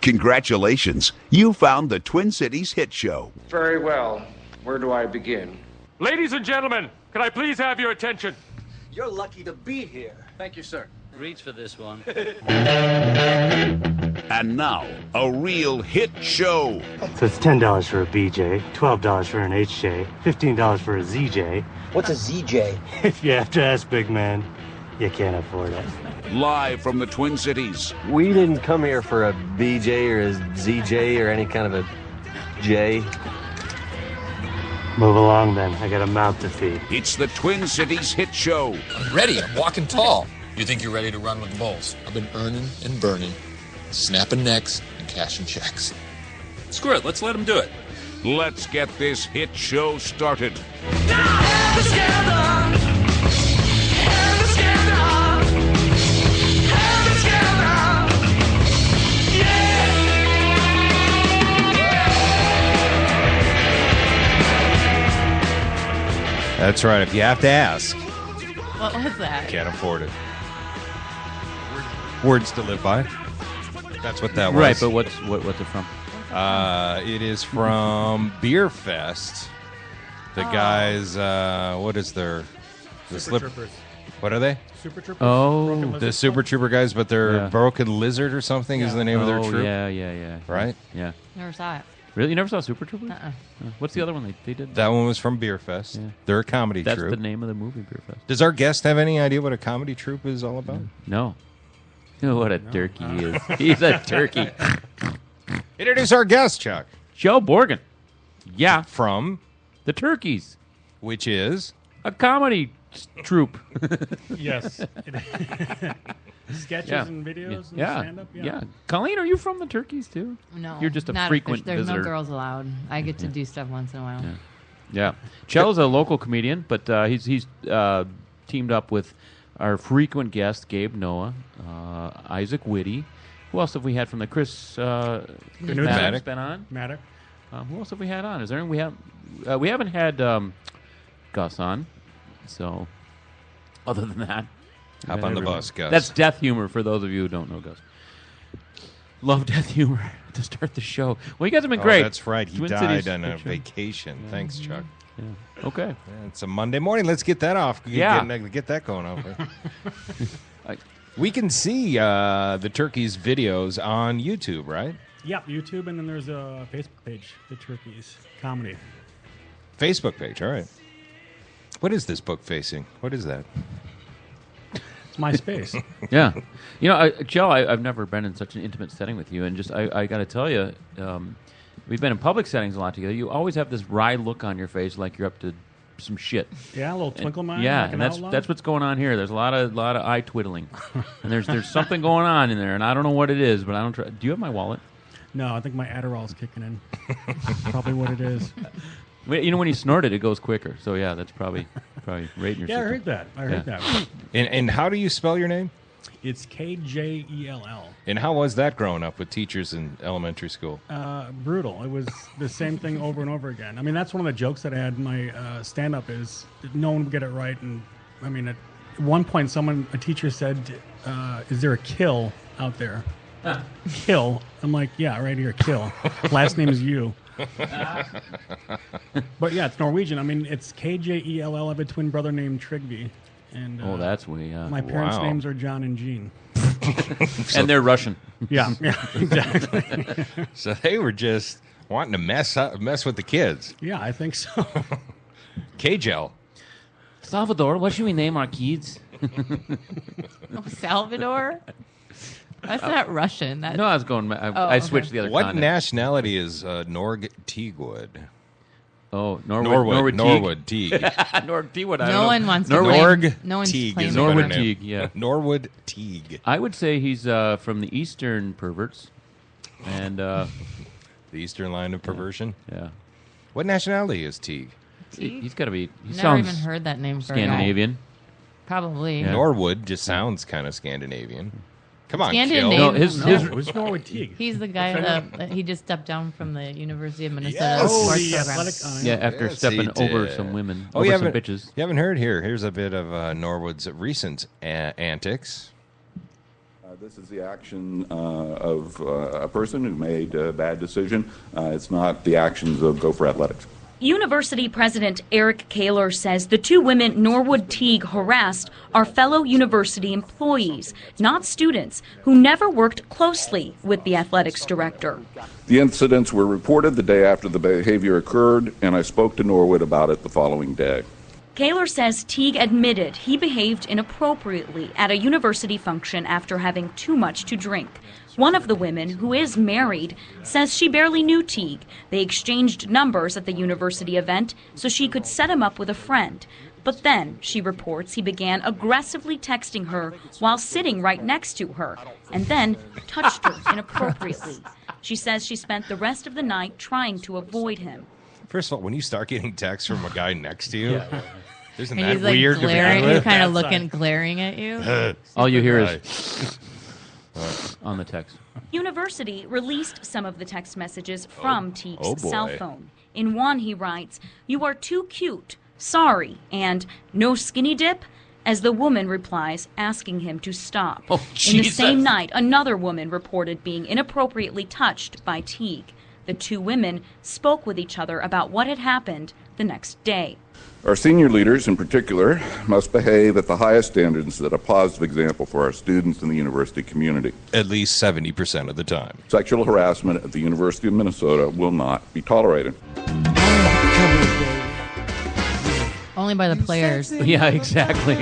Congratulations. You found the Twin Cities hit show. Very well. Where do I begin? Ladies and gentlemen, can I please have your attention? You're lucky to be here. Thank you, sir. Reach for this one. And now, a real hit show. So it's $10 for a BJ, $12 for an HJ, $15 for a ZJ. What's a ZJ? If you have to ask, big man, you can't afford it. Live from the Twin Cities. We didn't come here for a BJ or a ZJ or any kind of a J. Move along, then. I got a mouth to feed. It's the Twin Cities hit show. I'm ready. I'm walking tall. You think you're ready to run with the Bulls? I've been earning and burning, snapping necks and cashing checks. Screw it. Let's let him do it. Let's get this hit show started. That's right. If you have to ask, What was that? can't afford it. Words to live by. That's what that was. Right, but what's it from? It is from Beer Fest. The guys, what is their... Super Troopers. What are they? Super Troopers. Oh. The Super Trooper guys, but they're Broken Lizard or something is the name of their troop. Yeah. Right? Yeah. Never saw it. Really? You never saw Super Troopers? What's the other one they did? That one was from Beer Fest. Yeah. They're a comedy That's troupe. the name of the movie, Beer Fest. Does our guest have any idea what a comedy troupe is all about? No. Oh, what a turkey he is. He's a turkey. Introduce our guest, Chuck. Kjell Borgen. Yeah. From? The Turkeys. Which is? A comedy troupe. Yes. Sketches and videos and stand-up? Yeah. Colleen, are you from the Turkeys, too? No. You're just a frequent there's visitor. no girls allowed. I get to do stuff once in a while. Yeah. Kjell's a local comedian, but he's teamed up with our frequent guest, Gabe Noah, Isaac Whitty. Who else have we had from the Chris Maddox been on? Maddox. Who else have we had on? Is there any, we haven't had Gus on, so other than that, hop on the bus, Gus. That's death humor for those of you who don't know Gus. Love death humor to start the show. Well, you guys have been great. That's right. He Twin died Cities on a picture. vacation. Yeah. Thanks, Chuck. Yeah. Okay. Yeah, it's a Monday morning. Let's get that off. Get that going over. We can see the Turkeys' videos on YouTube, right? Yeah, YouTube, and then there's a Facebook page, The Turkeys Comedy. Facebook page, all right. What is this book facing? What is that? It's MySpace. Yeah. You know, Kjell, I've never been in such an intimate setting with you, and just I got to tell you, we've been in public settings a lot together. You always have this wry look on your face like you're up to some shit. Yeah, a little twinkle in my eye. Yeah, like and an outlaw. that's what's going on here. There's a lot of eye twiddling, and there's something going on in there, and I don't know what it is, but I don't try. Do you have my wallet? No, I think my Adderall's kicking in. Probably what it is. You know, when you snort it, it goes quicker. So yeah, that's probably right in your Yeah, I system. heard that. I heard that. And how do you spell your name? It's Kjell. And how was that growing up with teachers in elementary school? Brutal. It was the same thing over and over again. I mean, that's one of the jokes that I had in my stand-up is that no one would get it right. And I mean, at one point, a teacher said, "Is there a Kill out there?" Kill. I'm like, yeah, right here, Kill. Last name is you. But yeah, it's Norwegian. I mean, it's Kjell. I have a twin brother named Trygve. And, that's way. My parents' names are John and Jean. And they're Russian. Yeah, exactly. So they were just wanting to mess with the kids. Yeah, I think so. Kjell. Salvador, what should we name our kids? Salvador? That's not Russian. That's... No, I was going. I switched the other. What continent. nationality is Norg Teagued? Oh, Norwood Teague. Norwood Teague. No one wants to Norwood No one's Teague. claiming Norwood Teague. Yeah. Norwood Teague. I would say he's from the Eastern perverts, and the Eastern line of perversion. Yeah. What nationality is Teague? Teague? He's got to be. He Never sounds even heard that name for a guy. Scandinavian. Probably. Yeah. Norwood just sounds kind of Scandinavian. Come on, Scandinavian. Kjell. No, it was Norwood Teague. He's the guy that he just stepped down from the University of Minnesota Yes. sports the program. athletic. Yeah, after Yes, stepping he over did. some women, Oh, over you some haven't, bitches. You haven't heard here. Here's a bit of Norwood's recent antics. This is the action of a person who made a bad decision. It's not the actions of Gopher Athletics. University President Eric Kjell says the two women Norwood Teague harassed are fellow university employees, not students, who never worked closely with the athletics director. The incidents were reported the day after the behavior occurred, and I spoke to Norwood about it the following day. Kjell says Teague admitted he behaved inappropriately at a university function after having too much to drink. One of the women, who is married, says she barely knew Teague. They exchanged numbers at the university event so she could set him up with a friend. But then, she reports, he began aggressively texting her while sitting right next to her, and then touched her inappropriately. She says she spent the rest of the night trying to avoid him. First of all, when you start getting texts from a guy next to you, isn't And that he's like weird? glaring, he's kind of looking, glaring at you. All you hear is on the text. University released some of the text messages from Teague's boy. cell phone. In one, he writes, "You are too cute, sorry," and "no skinny dip," as the woman replies, asking him to stop. Oh, In the Jesus. same night, another woman reported being inappropriately touched by Teague. The two women spoke with each other about what had happened the next day. Our senior leaders, in particular, must behave at the highest standards that are a positive example for our students and the university community. At least 70% of the time. Sexual harassment at the University of Minnesota will not be tolerated. Only by the players. Yeah, exactly.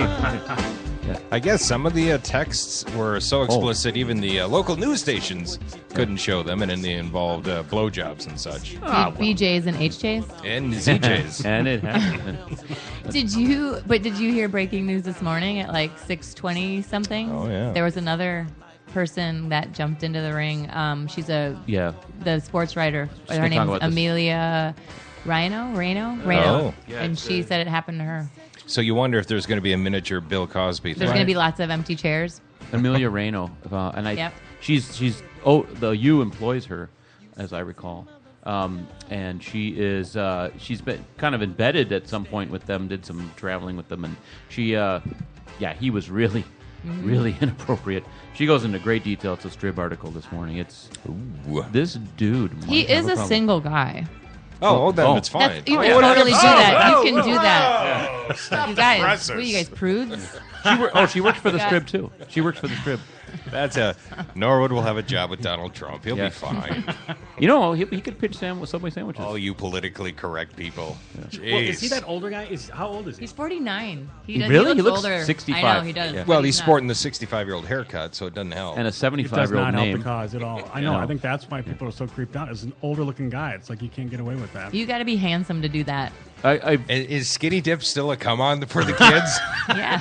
I guess some of the texts were so explicit, even the local news stations couldn't show them, and then they involved blowjobs and such. BJs and HJs? And ZJs. And it happened. Did you hear breaking news this morning at like 6:20 something? Oh, yeah. There was another person that jumped into the ring. She's the sports writer. She's Her gonna talk name's about this. Amelia Reno. Oh. And she said it happened to her. So you wonder if there's going to be a miniature Bill Cosby. There's going to be lots of empty chairs. Amelia Reno, and Yep. she's the U employs her, as I recall, and she is she's been kind of embedded at some point with them, did some traveling with them, and she he was really inappropriate. She goes into great detail. It's a Strib article this morning. It's this dude. He is a single guy. Then it's fine. You can totally do that. You can do that. You guys, what are you guys, prudes? She works for the Strib too. She works for the Strib. That's Norwood will have a job with Donald Trump. He'll be fine. You know, he could pitch Subway sandwiches. All you politically correct people. Well, is he that older guy? How old is he? He's 49. Really? He looks older. 65. I know, he does. Yeah. Well, he's sporting the 65-year-old haircut, so it doesn't help. And a It does 75-year-old not help name. the cause at all. I know. No. I think that's why people are so creeped out. As an older-looking guy, it's like you can't get away with that. You got to be handsome to do that. Is skinny dip still a come on for the kids? Yeah.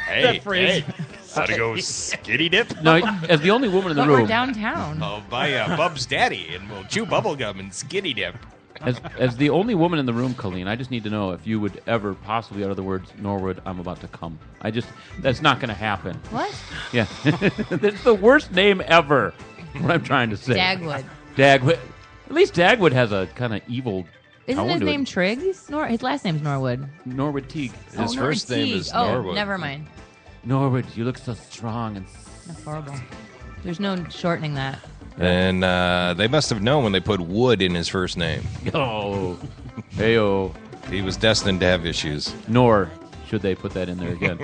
Hey, gotta go skinny dip? No, as the only woman in the But room. we're downtown. I'll buy Bub's daddy and we'll chew bubblegum and skinny dip. As the only woman in the room, Colleen, I just need to know if you would ever possibly utter the words, Norwood, I'm about to come. That's not going to happen. What? Yeah. That's the worst name ever, what I'm trying to say. Dagwood. Dagwood. At least Dagwood has a kind of evil Isn't tone his to name it. Triggs? His last name's Norwood. Norwood Teague. His first name is Norwood. Oh, never mind. Norwood, you look so strong and... That's horrible. There's no shortening that. And they must have known when they put Wood in his first name. Oh. Heyo. He was destined to have issues. Nor should they put that in there again.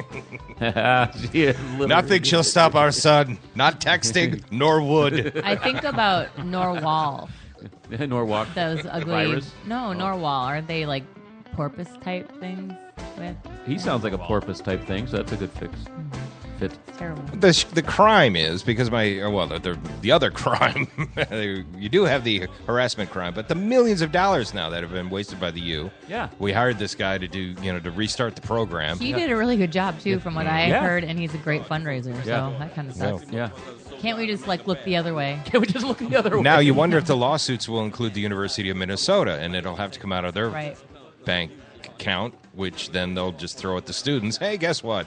Nothing shall stop our son. Not texting, nor wood. I think about Norwal. Norwalk. Those ugly... Virus? No, Norwal. Aren't they like porpoise type things? He sounds like a porpoise type thing, so that's a good fix. Fit. Terrible. The crime is because the other crime you do have the harassment crime, but the millions of dollars now that have been wasted by the U. Yeah, we hired this guy to do to restart the program. He did a really good job too, from what I heard, and he's a great fundraiser. Yeah. So that kind of sucks. Yeah. Can't we just look the other way? Can't we just look the other way? Now you wonder if the lawsuits will include the University of Minnesota, and it'll have to come out of their bank account, which then they'll just throw at the students. Hey, guess what?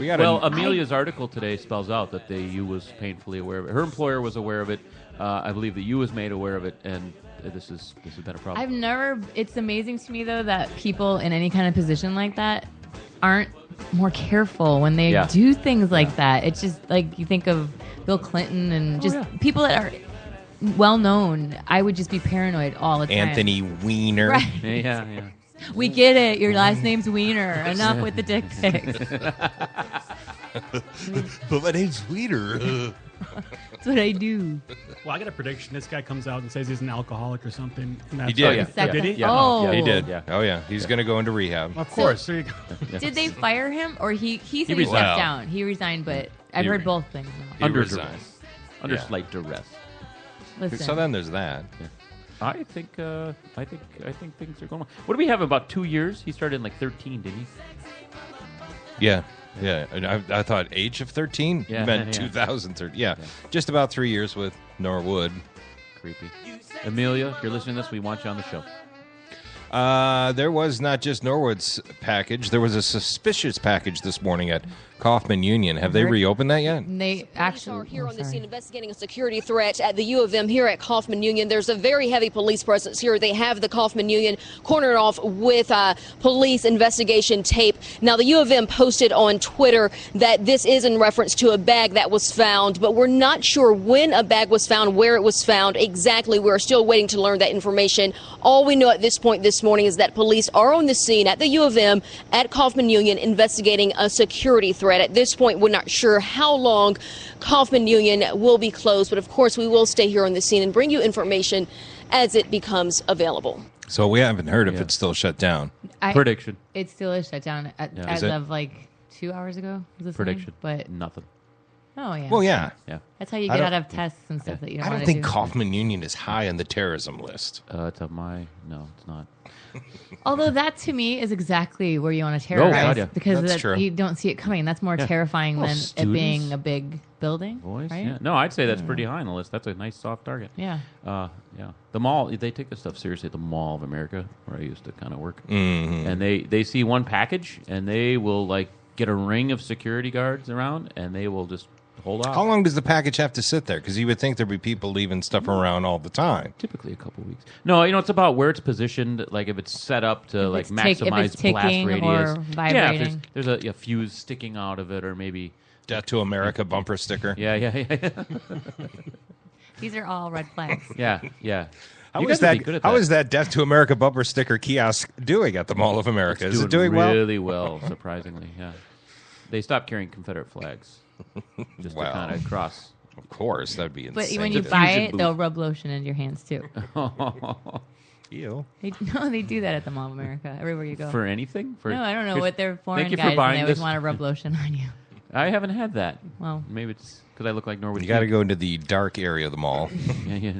Amelia's article today spells out that the U was painfully aware of it. Her employer was aware of it. I believe the U was made aware of it, and this has been a problem. It's amazing to me though that people in any kind of position like that aren't more careful when they do things like that. It's just like you think of Bill Clinton and just people that are well known. I would just be paranoid all the time. Anthony Weiner. Right. Yeah. We get it. Your last name's Weiner. Enough with the dick pics. But my name's Weiner. That's what I do. Well, I got a prediction. This guy comes out and says he's an alcoholic or something. And that's He did. Did he? Yeah. Oh. He did. Yeah. Oh, yeah. He's going to go into rehab. Of course. There you go. Did they fire him or he said he resigned. stepped down? He resigned, but I've heard both things now. Under resigned. duress. Under slight duress. Listen. So then there's that. I think things are going on. What do we have? About 2 years? He started in like 13, didn't he? Yeah. Yeah. And I thought age of 13 meant 2013. Yeah. Just about 3 years with Norwood. Creepy. Amelia, if you're listening to this, we want you on the show. There was not just Norwood's package. There was a suspicious package this morning at Kaufman Union. Have they reopened that yet? They actually are here on the scene investigating a security threat at the U of M here at Kaufman Union. There's a very heavy police presence here. They have the Kaufman Union cornered off with police investigation tape. Now, the U of M posted on Twitter that this is in reference to a bag that was found, but we're not sure when a bag was found, where it was found exactly. We're still waiting to learn that information. All we know at this point this morning is that police are on the scene at the U of M at Kaufman Union investigating a security threat. At this point, we're not sure how long Kaufman Union will be closed, but of course we will stay here on the scene and bring you information as it becomes available. So we haven't heard if it's still shut down. Prediction. It still is shut down as of like 2 hours ago. Was this Prediction. But nothing. Oh yeah. Well, yeah. That's how you get out of tests and stuff that you don't I want don't to think do. Kaufman Union is high on the terrorism list. It's on my... No, it's not. Although that to me is exactly where you want to terrorize because That's true. you don't see it coming. That's more terrifying Well, than students, it being a big building. Boys, right? yeah. No, I'd say that's pretty high on the list. That's a nice soft target. Yeah. Yeah. The mall, they take this stuff seriously at the Mall of America, where I used to kind of work. Mm-hmm. And they see one package, and they will like get a ring of security guards around, and they will just hold off. How long does the package have to sit there? Because you would think there'd be people leaving stuff around all the time. Typically a couple weeks. No, it's about where it's positioned. Like if it's set up to like maximize blast radius. Or vibrating. Yeah, if there's a fuse sticking out of it, or maybe Death to America bumper sticker. Yeah. These are all red flags. Yeah. How You is guys would be that? good at How that. is that Death to America bumper sticker kiosk doing at the Mall of America? Is it doing well? Really well, surprisingly. Yeah, they stopped carrying Confederate flags just to kind of cross. Of course, that'd be insane. But when you buy it, they'll rub lotion into your hands too. Ew. They do that at the Mall of America everywhere you go. For anything? No, I don't know what they're foreign Thank you guys for buying and they always this. want to rub lotion on you. I haven't had that. Well, maybe it's because I look like Norwood. You got to go into the dark area of the mall. Yeah.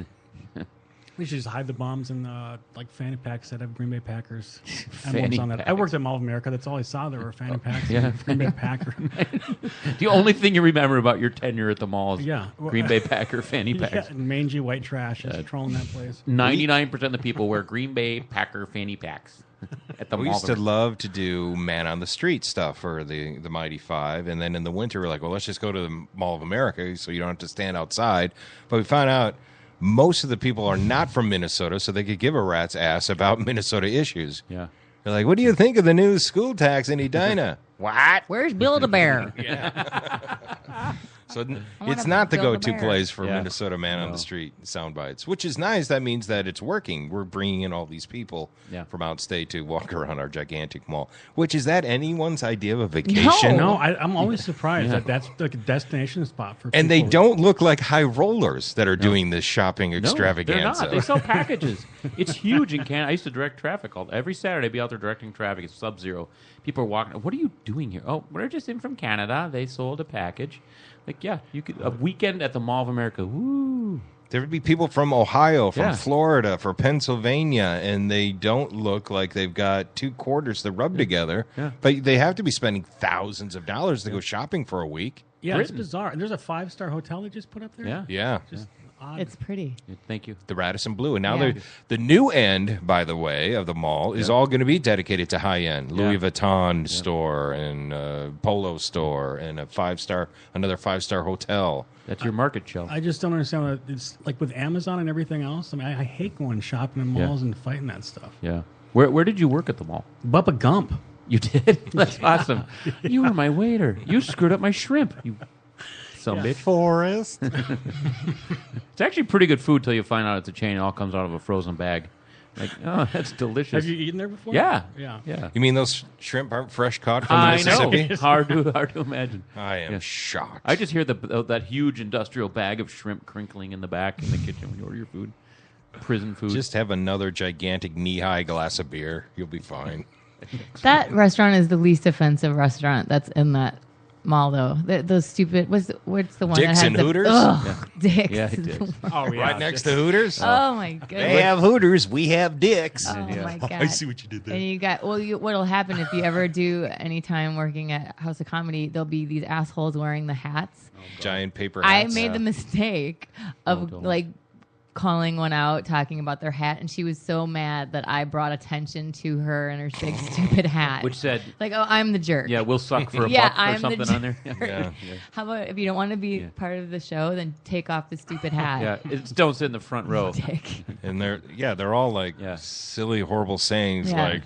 We should just hide the bombs in like fanny packs that have Green Bay Packers Fanny emblems on that. I packs. worked at Mall of America. That's all I saw. There were fanny packs. Yeah. Green Bay Packer. The only thing you remember about your tenure at the mall is Yeah. Green Bay Packer fanny packs. Yeah, mangy white trash is trolling that place. 99% of the people wear Green Bay Packer fanny packs at the We mall. used to love to do man on the street stuff for the Mighty Five, and then in the winter we're like, well, let's just go to the Mall of America so you don't have to stand outside. But we found out most of the people are not from Minnesota, so they could give a rat's ass about Minnesota issues. Yeah. They're like, what do you think of the new school tax in Edina? What? Where's Build-A-Bear? So wanna it's not the build a go-to bear. place for Yeah. Minnesota man on the street sound bites, which is nice. That means that it's working. We're bringing in all these people from outstate to walk around our gigantic mall. Which is that anyone's idea of a vacation? No, I'm always surprised that that's like a destination spot for people. And they don't look like high rollers that are doing this shopping No, extravaganza. they're not. They sell packages. It's huge in Canada. I used to direct traffic every Saturday. I'd be out there directing traffic. It's sub-zero. People are walking. What are you doing here? Oh, we're just in from Canada. They sold a package. Like, yeah, you could a weekend at the Mall of America. Woo! There would be people from Ohio, from Yeah. Florida, from Pennsylvania, and they don't look like they've got two quarters to rub together. Yeah. But they have to be spending thousands of dollars to go shopping for a week. Yeah, Britain. it's bizarre. There's a 5-star hotel they just put up there. Yeah. Yeah. Just odd. It's pretty. Thank you. The Radisson Blue. And now Yeah. the new end, by the way, of the mall is all going to be dedicated to high-end. Louis Vuitton store and Polo store and another 5-star hotel. That's your market, Kjell. I just don't understand what it's like with Amazon and everything else. I mean, I hate going shopping in malls and fighting that stuff. Yeah. Where did you work at the mall? Bubba Gump. You did? That's awesome. You were my waiter. You screwed up my shrimp. You bitch. Forrest. It's actually pretty good food till you find out it's a chain. It all comes out of a frozen bag. Like, oh, that's delicious. Have you eaten there before? Yeah. Yeah. You mean those shrimp aren't fresh caught from I Mississippi? know. Hard to imagine. I am shocked. I just hear that huge industrial bag of shrimp crinkling in the back in the kitchen when you order your food. Prison food. Just have another gigantic knee-high glass of beer. You'll be fine. That restaurant is the least offensive restaurant that's in that mall, though. Those stupid. What's the one? Dick's that and had Hooters? Dick's. Yeah, Dick's. Right next to Hooters? Oh, my goodness. They have Hooters. We have Dick's. Oh, my God. I see what you did there. And you got, what'll happen if you ever do any time working at House of Comedy, there'll be these assholes wearing the hats. Giant paper I hats. made the mistake of, calling one out, talking about their hat, and she was so mad that I brought attention to her and her big stupid hat. Which said, like, oh, I'm the jerk. Yeah, we'll suck for a yeah, buck or I'm something the on there. jerk. How about if you don't want to be part of the show, then take off the stupid hat. Yeah, don't sit in the front row. Dick. And they're all like silly, horrible sayings Yeah. like,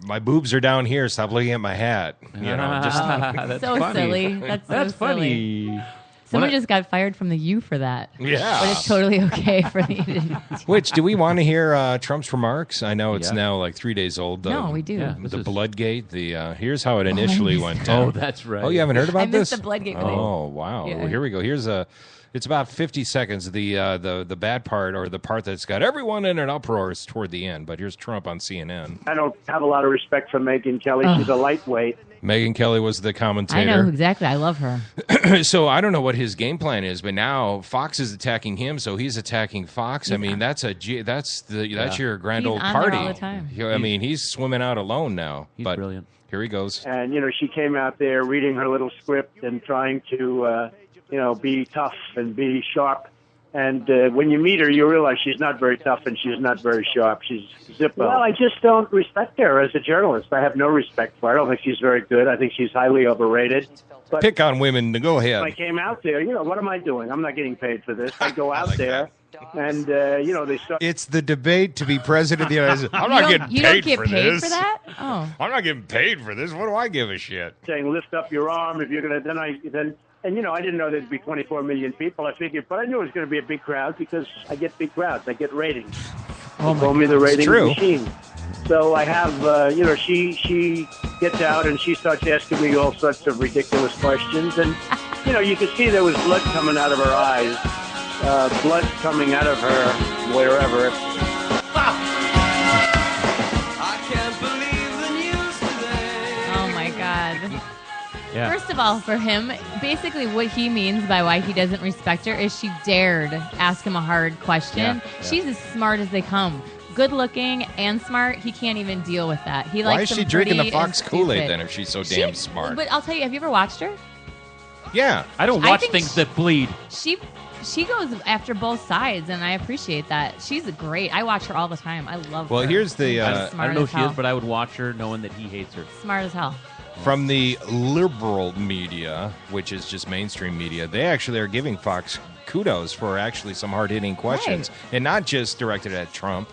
my boobs are down here, stop looking at my hat. You know, just That's so funny. silly. That's so funny. silly. Someone just got fired from the U for that. Yeah. But it's totally okay for me to... Which, do we want to hear Trump's remarks? I know it's now like 3 days old. No, we do. Yeah, the Bloodgate. Here's how it initially went down. Oh, that's right. Oh, you haven't heard about I missed this? the Bloodgate thing. Oh, wow. Yeah. Well, here we go. Here's it's about 50 seconds. The bad part, or the part that's got everyone in an uproar, is toward the end. But here's Trump on CNN. I don't have a lot of respect for Megyn Kelly. She's a lightweight. Megyn Kelly was the commentator. I know exactly. I love her. So I don't know what his game plan is, but now Fox is attacking him, so he's attacking Fox. I mean, that's your grand He's old on party. there all the time. I mean, he's swimming out alone now. He's brilliant. Here he goes. And, she came out there reading her little script and trying to, be tough and be sharp. And when you meet her, you realize she's not very tough and she's not very sharp. She's Zippo. Well, I just don't respect her as a journalist. I have no respect for her. I don't think she's very good. I think she's highly overrated. But Pick on women. Go ahead. I came out there, what am I doing? I'm not getting paid for this. I go out there. And, they start... It's the debate to be president of the United States. I'm not getting paid You don't get for paid this. for that? Oh. I'm not getting paid for this. What do I give a shit? Saying, lift up your arm if you're going to... I didn't know there'd be 24 million people. I figured, but I knew it was going to be a big crowd because I get big crowds. I get ratings. They call me the rating machine. So I have, she gets out and she starts asking me all sorts of ridiculous questions. And, you could see there was blood coming out of her eyes, blood coming out of her wherever. Oh, my God. Yeah. First of all, for him, basically what he means by why he doesn't respect her is she dared ask him a hard question. Yeah. She's as smart as they come. Good looking and smart. He can't even deal with that. He Why likes is she them drinking the pretty Fox and Kool-Aid stupid. then if she's so damn smart? But I'll tell you, have you ever watched her? Yeah. I don't I watch think things that bleed. She goes after both sides, and I appreciate that. She's great. I watch her all the time. I love her. Well, here's the... I Smart don't know as who she is, hell. but I would watch her knowing that he hates her. Smart as hell. From the liberal media, which is just mainstream media, they actually are giving Fox kudos for actually some hard-hitting questions, and not just directed at Trump,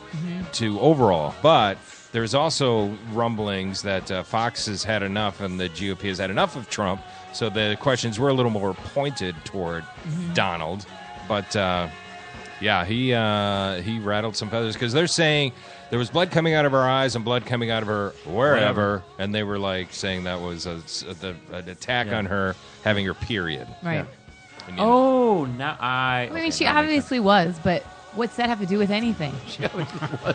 to overall. But there's also rumblings that Fox has had enough and the GOP has had enough of Trump, so the questions were a little more pointed toward Donald. But, he rattled some feathers because they're saying there was blood coming out of her eyes and blood coming out of her wherever, and they were like saying that was an attack on her having her period. Right. And, now I mean, she obviously was, but what's that have to do with anything?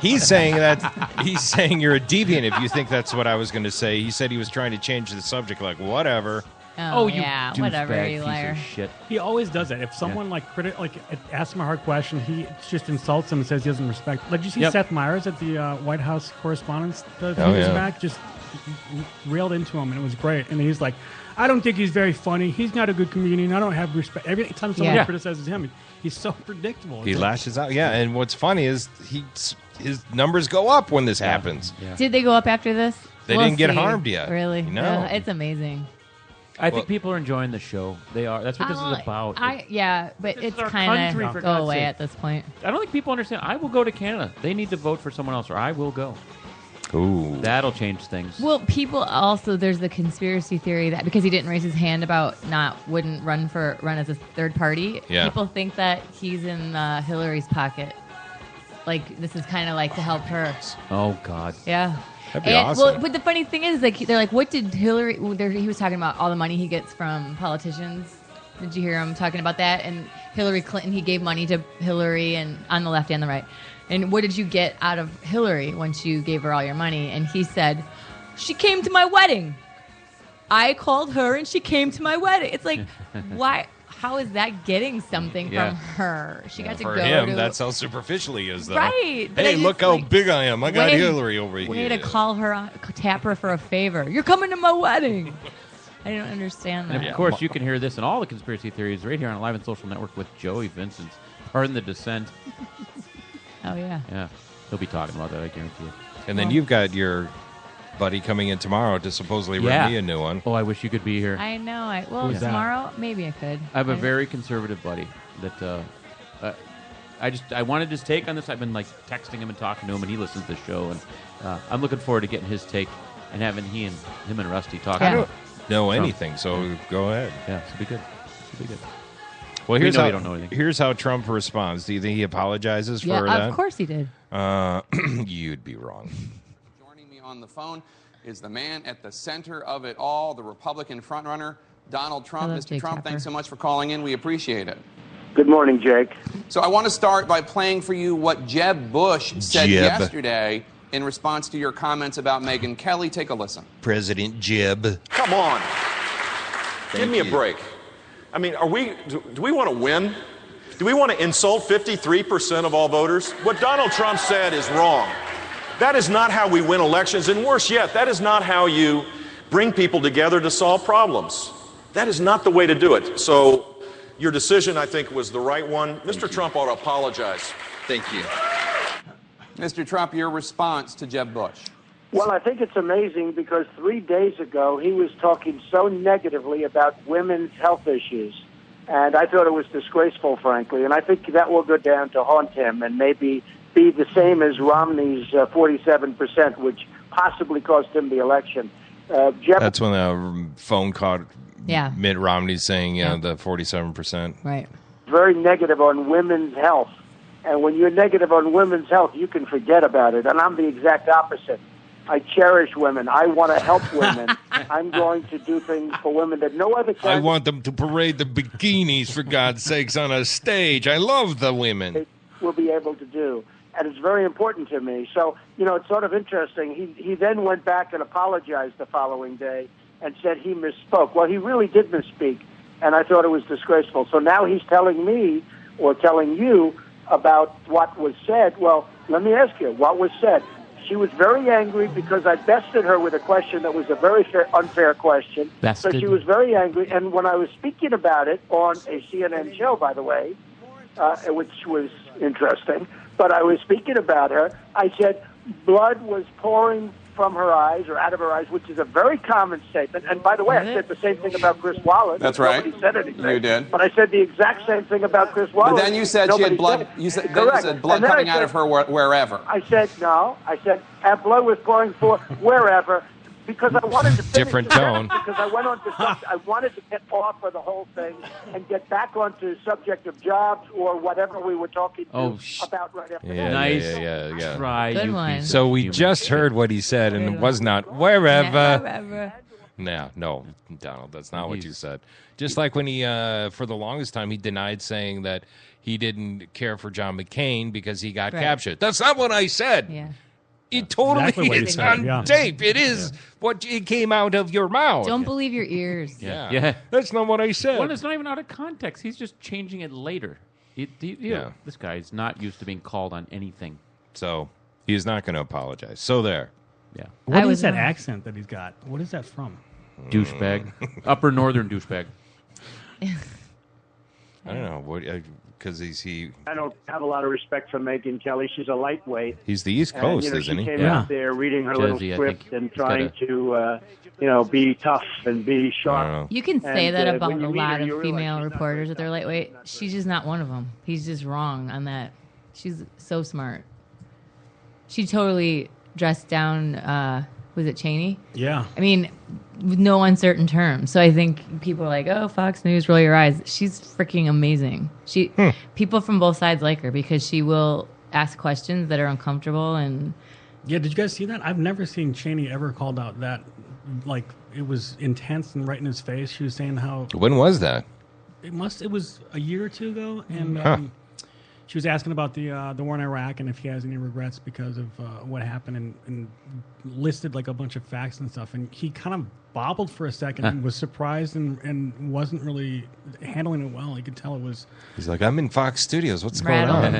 he's saying you're a deviant if you think that's what I was going to say. He said he was trying to change the subject, like whatever. Oh, yeah, whatever, you liar. Shit. He always does it. If someone asks him a hard question, he just insults him and says he doesn't respect. Like, did you see Seth Meyers at the White House Correspondents' few years back? Just railed into him, and it was great. And he's like, I don't think he's very funny. He's not a good comedian. I don't have respect. Every time someone criticizes him, he's so predictable. He lashes out. Yeah, and what's funny is his numbers go up when this happens. Yeah. Did they go up after this? They didn't get harmed yet. Really? No. It's amazing. I think people are enjoying the show. They are. That's what this is about. But it's our kind country, of for go God's away sake. at this point. I don't think people understand. I will go to Canada. They need to vote for someone else, or I will go. Ooh. That'll change things. Well, people also, there's the conspiracy theory that because he didn't raise his hand about wouldn't run as a third party, people think that he's in Hillary's pocket. Like, this is kind of like to help her. Oh, God. Yeah. That'd be awesome. Well, but the funny thing is, like, they're like, what did Hillary... He was talking about all the money he gets from politicians. Did you hear him talking about that? And Hillary Clinton, he gave money to Hillary and on the left and the right. And what did you get out of Hillary once you gave her all your money? And he said, she came to my wedding. I called her and she came to my wedding. It's like, why... How is that getting something from her? She got to for go him, to... that's how superficial he is, though. Right. Hey, look how big I am. I got Hillary over here. Way to call her, tap her for a favor. You're coming to my wedding. I don't understand that. And of course, you can hear this and all the conspiracy theories right here on Live and Social Network with Joey Vincent. Pardon the dissent. Oh, yeah. Yeah. He'll be talking about that, I guarantee you. And then you've got your buddy coming in tomorrow to supposedly rip me a new one. Oh, I wish you could be here. I know. Well, Who's that? tomorrow, maybe I could. I have a very conservative buddy that I wanted his take on this. I've been like texting him and talking to him, and he listens to the show, and I'm looking forward to getting his take and having him and Rusty talk. I don't know anything, so go ahead. Yeah, this will be good. This will be good. Well, We know you don't know anything. Here's how Trump responds. Do you think he apologizes for that? Yeah, of course he did. You'd be wrong. Joining me on the phone is the man at the center of it all, the Republican frontrunner, Donald Trump. Mr. Jake Trump, Tapper. thanks so much for calling in. We appreciate it. Good morning, Jake. So I want to start by playing for you what Jeb Bush said yesterday in response to your comments about Megyn Kelly. Take a listen. President Jeb. Come on. Give me a break. I mean, do we want to win? Do we want to insult 53% of all voters? What Donald Trump said is wrong. That is not how we win elections, and worse yet, that is not how you bring people together to solve problems. That is not the way to do it. So your decision, I think, was the right one. Mr. Trump ought to apologize. Thank you. Mr. Trump, your response to Jeb Bush. Well, I think it's amazing because 3 days ago he was talking so negatively about women's health issues. And I thought it was disgraceful, frankly. And I think that will go down to haunt him and maybe be the same as Romney's 47%, which possibly cost him the election. That's when the phone caught Mitt Romney saying, the 47%. Right. Very negative on women's health. And when you're negative on women's health, you can forget about it. And I'm the exact opposite. I cherish women. I want to help women. I'm going to do things for women that no other I want them to parade the bikinis, for God's sakes, on a stage. I love the women. Will be able to do. And it's very important to me. So, it's sort of interesting. He then went back and apologized the following day and said he misspoke. Well, he really did misspeak, and I thought it was disgraceful. So now he's telling me or telling you about what was said. Well, let me ask you, what was said? She was very angry because I bested her with a question that was a very unfair question. Bested. So she was very angry. And when I was speaking about it on a CNN show, by the way, which was interesting, but I was speaking about her, I said blood was pouring from her eyes or out of her eyes, which is a very common statement. And by the way, I said the same thing about Chris Wallace. That's right. Nobody said anything. You did. But I said the exact same thing about Chris Wallace. But then you said she had blood. You said blood coming out of her wherever. I said no. I said her blood was pouring for wherever because I wanted to finish Different the tone. sentence, because I went on to I wanted to get off of the whole thing and get back onto the subject of jobs or whatever we were talking about right after that. Nice. Yeah. Try. Good one. So we just heard what he said, and it was not wherever. Wherever. No, Donald, that's not what you said. Just like when he, for the longest time, he denied saying that he didn't care for John McCain because he got captured. That's not what I said. Yeah. It totally Exactly what he is said, on tape. It is what it came out of your mouth. Don't believe your ears. Yeah. That's not what I said. Well, it's not even out of context. He's just changing it later. This guy is not used to being called on anything. So he's not going to apologize. So there. Yeah. What is that accent that he's got? What is that from? Douchebag. Upper Northern douchebag. I don't know. Because I don't have a lot of respect for Megyn Kelly. She's a lightweight. He's the East Coast, and, isn't he? She came out there reading her little Jesse, I script think and he's trying gotta- to, be tough and be sharp. You can say And, that about when you a meet lot her, you of realize female she's not reporters that they're lightweight. She's just not one of them. He's just wrong on that. She's so smart. She totally dressed down. Was it Cheney? Yeah. I mean, with no uncertain terms. So I think people are like, "Oh, Fox News, roll your eyes." She's freaking amazing. People from both sides like her because she will ask questions that are uncomfortable and. Yeah, did you guys see that? I've never seen Cheney ever called out that, like, it was intense and right in his face. She was saying how... When was that? It was a year or two ago, and she was asking about the war in Iraq and if he has any regrets because of what happened and listed, like, a bunch of facts and stuff, and he kind of bobbled for a second and was surprised and wasn't really handling it well. You could tell it was... He's like, I'm in Fox Studios. What's going on?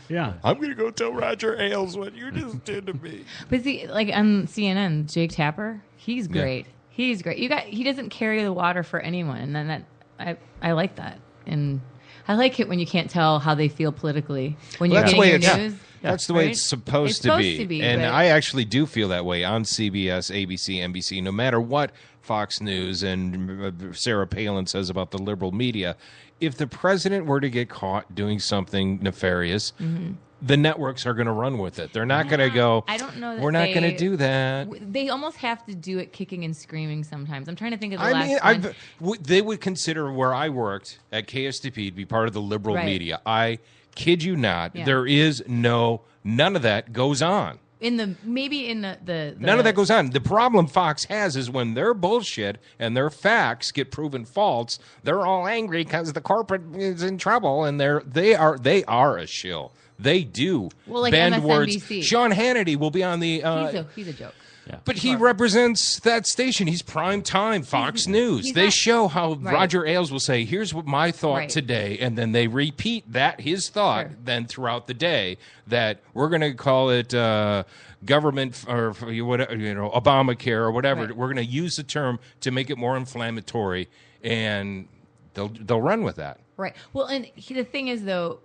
Yeah. I'm going to go tell Roger Ailes what you just did to me. But see, like on CNN, Jake Tapper, he's great. Yeah. He's great. He doesn't carry the water for anyone, and I like that. And I like it when you can't tell how they feel politically when you're getting your news. That's the way it's supposed to be. And I actually do feel that way on CBS, ABC, NBC, no matter what Fox News and Sarah Palin says about the liberal media. If the president were to get caught doing something nefarious, the networks are going to run with it. They're not going to go, I don't know that we're not going to do that. They almost have to do it kicking and screaming sometimes. I'm trying to think of the last one. They would consider where I worked at KSTP to be part of the liberal media. I kid you not, there is none of that goes on. None of that goes on. The problem Fox has is when their bullshit and their facts get proven false, they're all angry because the corporate is in trouble, and they are a shill. They do bend MSNBC. words. Sean Hannity will be on the. He's a joke. Yeah. But he represents that station. He's prime time, Fox News. They show how Roger Ailes will say, here's what my thought today, and then they repeat his thought then throughout the day, that we're going to call it government or whatever, Obamacare or whatever. We're going to use the term to make it more inflammatory, and they'll run with that. Right. Well, and the thing is, though,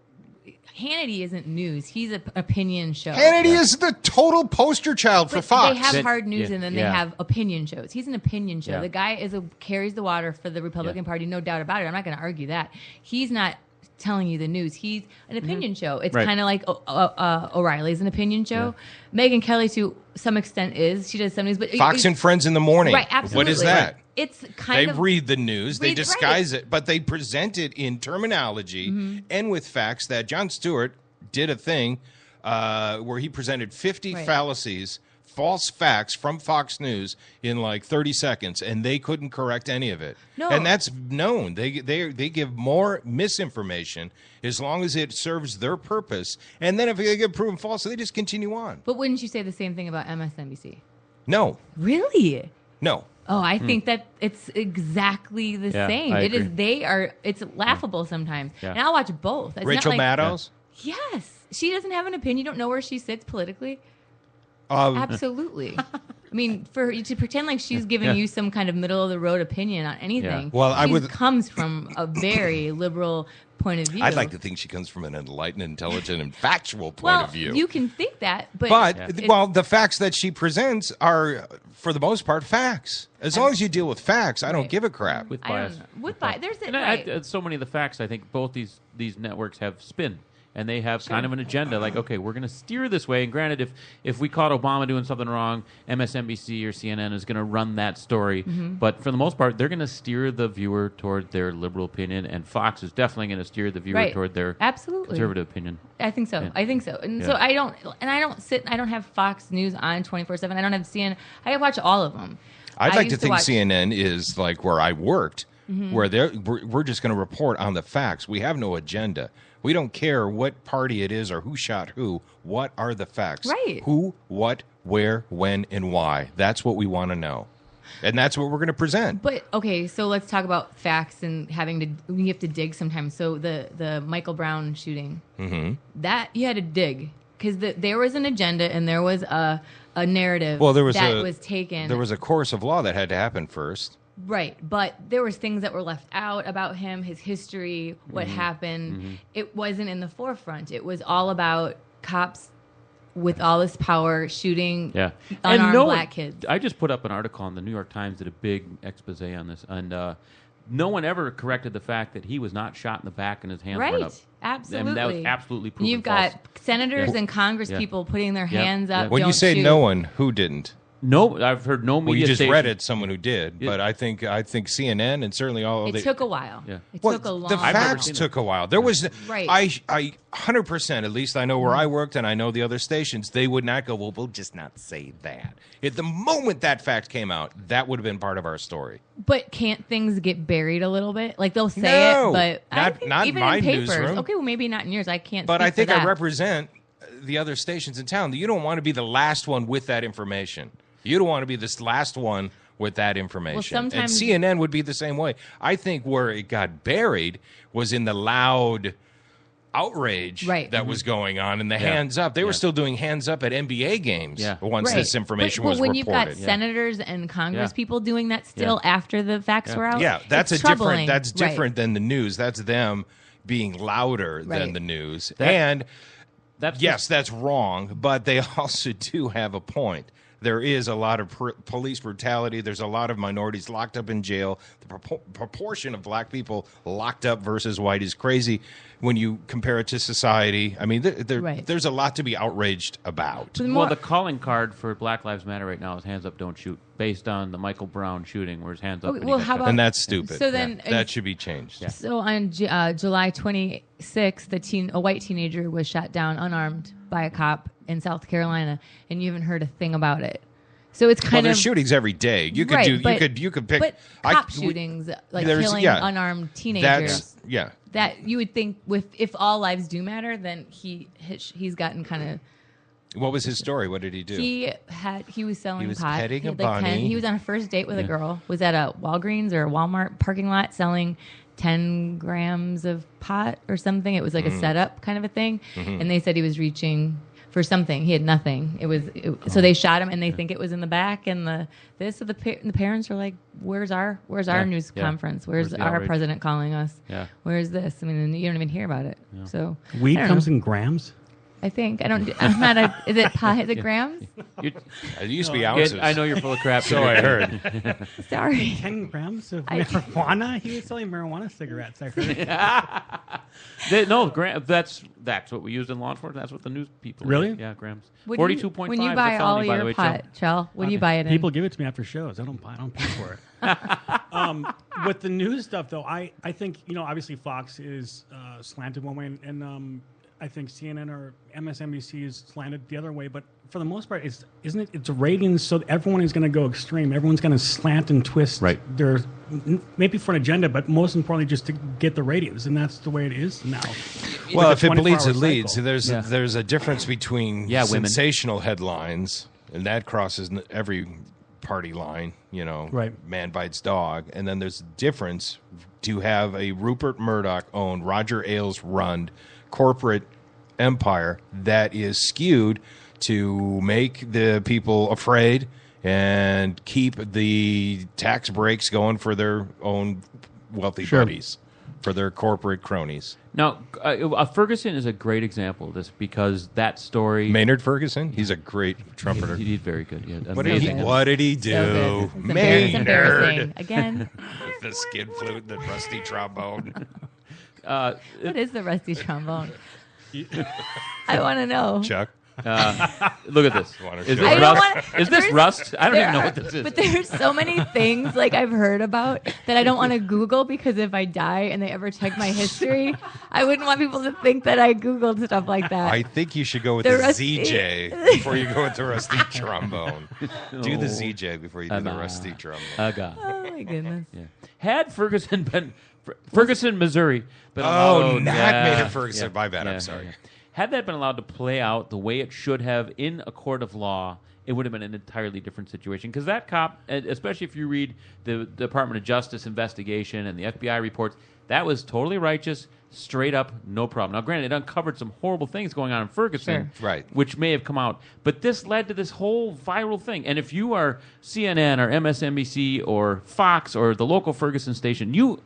Hannity isn't news. He's an opinion show. Hannity is the total poster child for Fox. They have hard news and then they have opinion shows. He's an opinion show. The guy carries the water for the Republican Party, no doubt about it. I'm not going to argue that. He's not telling you the news. He's an opinion show. It's kind of like O'Reilly's an opinion show. Megyn Kelly, to some extent, is. She does some news. But Fox and Friends in the morning. Right, absolutely. What is that? It's kind of... They read the news, they disguise it, but they present it in terminology and with facts. That Jon Stewart did a thing where he presented 50 fallacies, false facts from Fox News in like 30 seconds, and they couldn't correct any of it. No. And that's known. They give more misinformation as long as it serves their purpose. And then if they get proven false, they just continue on. But wouldn't you say the same thing about MSNBC? No. Really? No. Oh, I think that it's exactly the same. I It is. agree. It's laughable sometimes, and I'll watch both. It's Rachel not like, Maddow? Yes, she doesn't have an opinion. You don't know where she sits politically. Absolutely. I mean, for you to pretend like she's giving you some kind of middle of the road opinion on anything. Well, she comes from a very liberal point of view. I'd like to think she comes from an enlightened, intelligent, and factual point of view. You can think that, but the facts that she presents are, for the most part, facts. As long as you deal with facts, I don't give a crap. With bias. With bias, there's so many of the facts. I think both these networks have spin. And they have kind of an agenda, like, okay, we're going to steer this way. And granted, if we caught Obama doing something wrong, MSNBC or CNN is going to run that story. But for the most part, they're going to steer the viewer toward their liberal opinion, and Fox is definitely going to steer the viewer toward their conservative opinion. I think so. Yeah. I think so. And so I don't have Fox News on 24/7. I don't have CNN. I watch all of them. I'd like to think CNN is like where I worked, where we're just going to report on the facts. We have no agenda. We don't care what party it is or who shot who. What are the facts? Right. Who, what, where, when, and why. That's what we want to know. And that's what we're going to present. But, okay, so let's talk about facts and we have to dig sometimes. So the Michael Brown shooting, that you had to dig because there was an agenda and there was a narrative that was taken. There was a course of law that had to happen first. Right, but there was things that were left out about him, his history, what happened. It wasn't in the forefront. It was all about cops with all this power shooting unarmed black kids. I just put up an article on the New York Times, did a big expose on this, and no one ever corrected the fact that he was not shot in the back and his hands Right. weren't up. Absolutely. And that was absolutely proven You've got false. senators Yeah. and Congress Yeah. people putting their Yeah. hands up. When you don't say shoot. no one, who didn't? No, I've heard no media Well, you just station. read it, someone who did, but I think CNN and certainly all of It the took a while. Yeah. It Well, took a long the time. facts took a while. There was, Right. I 100%, at least I know where I worked and I know the other stations, they would not go, well, we'll just not say that. At the moment that fact came out, that would have been part of our story. But can't things get buried a little bit? Like they'll say No, it, but I not- think not even my in papers. newsroom. Okay, well maybe not in yours. I can't. But speak I think for I that. represent the other stations in town. You don't want to be the last one with that information. You don't want to be this last one with that information. And sometimes- CNN would be the same way. I think where it got buried was in the loud outrage Right. that was going on and the Yeah. hands up. They were Yeah. still doing hands up at NBA games once Right. this information but was when reported. you've got senators and Congress Yeah. people doing that still after the facts were out, Yeah, that's it's a different. troubling. That's Right. different than the news. That's them being louder than Right. the news. That- Yes, that's wrong, but they also do have a point. There is a lot of police brutality. There's a lot of minorities locked up in jail. The proportion of black people locked up versus white is crazy when you compare it to society. I mean, there's a lot to be outraged about. Well, the calling card for Black Lives Matter right now is hands up, don't shoot, based on the Michael Brown shooting, where his hands up. Okay, and he well, got how shot. about- And that's stupid. So then- that should be changed. So on July 26th, a white teenager was shot down unarmed by a cop in South Carolina, and you haven't heard a thing about it. So it's Well, kind there's of shootings every day. You could Right, do. but- You could pick. But cop shootings, like there's- killing yeah, unarmed teenagers. Yeah. That you would think, if all lives do matter, then he's gotten kind of. What was his story? What did he do? He was selling He was pot. petting He a had, like, bunny. he was on a first date with a Yeah. girl. Was at a Walgreens or a Walmart parking lot selling 10 grams of pot or something. It was like a setup kind of a thing. Mhm. And they said he was reaching for something. He had nothing. So they shot him, and they think it was in the back. And So the parents are like, "Where's our news conference? Where's the our outrage? president calling us? Yeah. Where's this? I mean, you don't even hear about it. Yeah. So Weed I don't comes know. in grams. I think I'm not a. Is it pot? Is it grams? It used to be ounces. I know you're full of crap. So I heard. Sorry. 10 grams of I- marijuana? He was selling marijuana cigarettes, I heard. No, that's what we used in law enforcement. That's what the news people. Really? Yeah, grams. When 42.5. When you is buy a all felony, by the your way, pot, Kjell, what do you buy it in? People give it to me after shows. I don't pay for it. With the news stuff, though, I think, obviously Fox is slanted one way, and I think CNN or MSNBC is slanted the other way. But for the most part, it's ratings, so everyone is going to go extreme. Everyone's going to slant and twist their, maybe for an agenda, but most importantly, just to get the ratings, and that's the way it is now. Well, With if the it bleeds, 24-hour it leads. cycle. There's a difference between women. sensational headlines, and that crosses every party line. Right. Man bites dog, and then there's a difference to have a Rupert Murdoch-owned, Roger Ailes-run corporate empire that is skewed to make the people afraid and keep the tax breaks going for their own wealthy Sure. buddies, for their corporate cronies. Now, Ferguson is a great example of this because that story. Maynard Ferguson, he's a great trumpeter. He's very good. Yeah, What did he do? So good. It's Maynard embarrassing. Again. The skid flute, the rusty trombone. What is the rusty trombone? I want to know. Chuck. Look at this. Is this I don't rust? wanna- Is this there's- rust? I don't even there know are- what this is. But there's so many things like I've heard about that I don't want to Google because if I die and they ever check my history, I wouldn't want people to think that I Googled stuff like that. I think you should go with The the rusty- ZJ before you go with the rusty trombone. Do the ZJ before you do the rusty trombone. Oh my goodness. Yeah. Had Ferguson been Ferguson, Missouri, been Oh, allowed, not yeah, Maynard Ferguson. My bad. I'm sorry. Had that been allowed to play out the way it should have in a court of law, it would have been an entirely different situation. Because that cop, especially if you read the Department of Justice investigation and the FBI reports, that was totally righteous, straight up, no problem. Now, granted, it uncovered some horrible things going on in Ferguson, Right. which may have come out. But this led to this whole viral thing. And if you are CNN or MSNBC or Fox or the local Ferguson station, you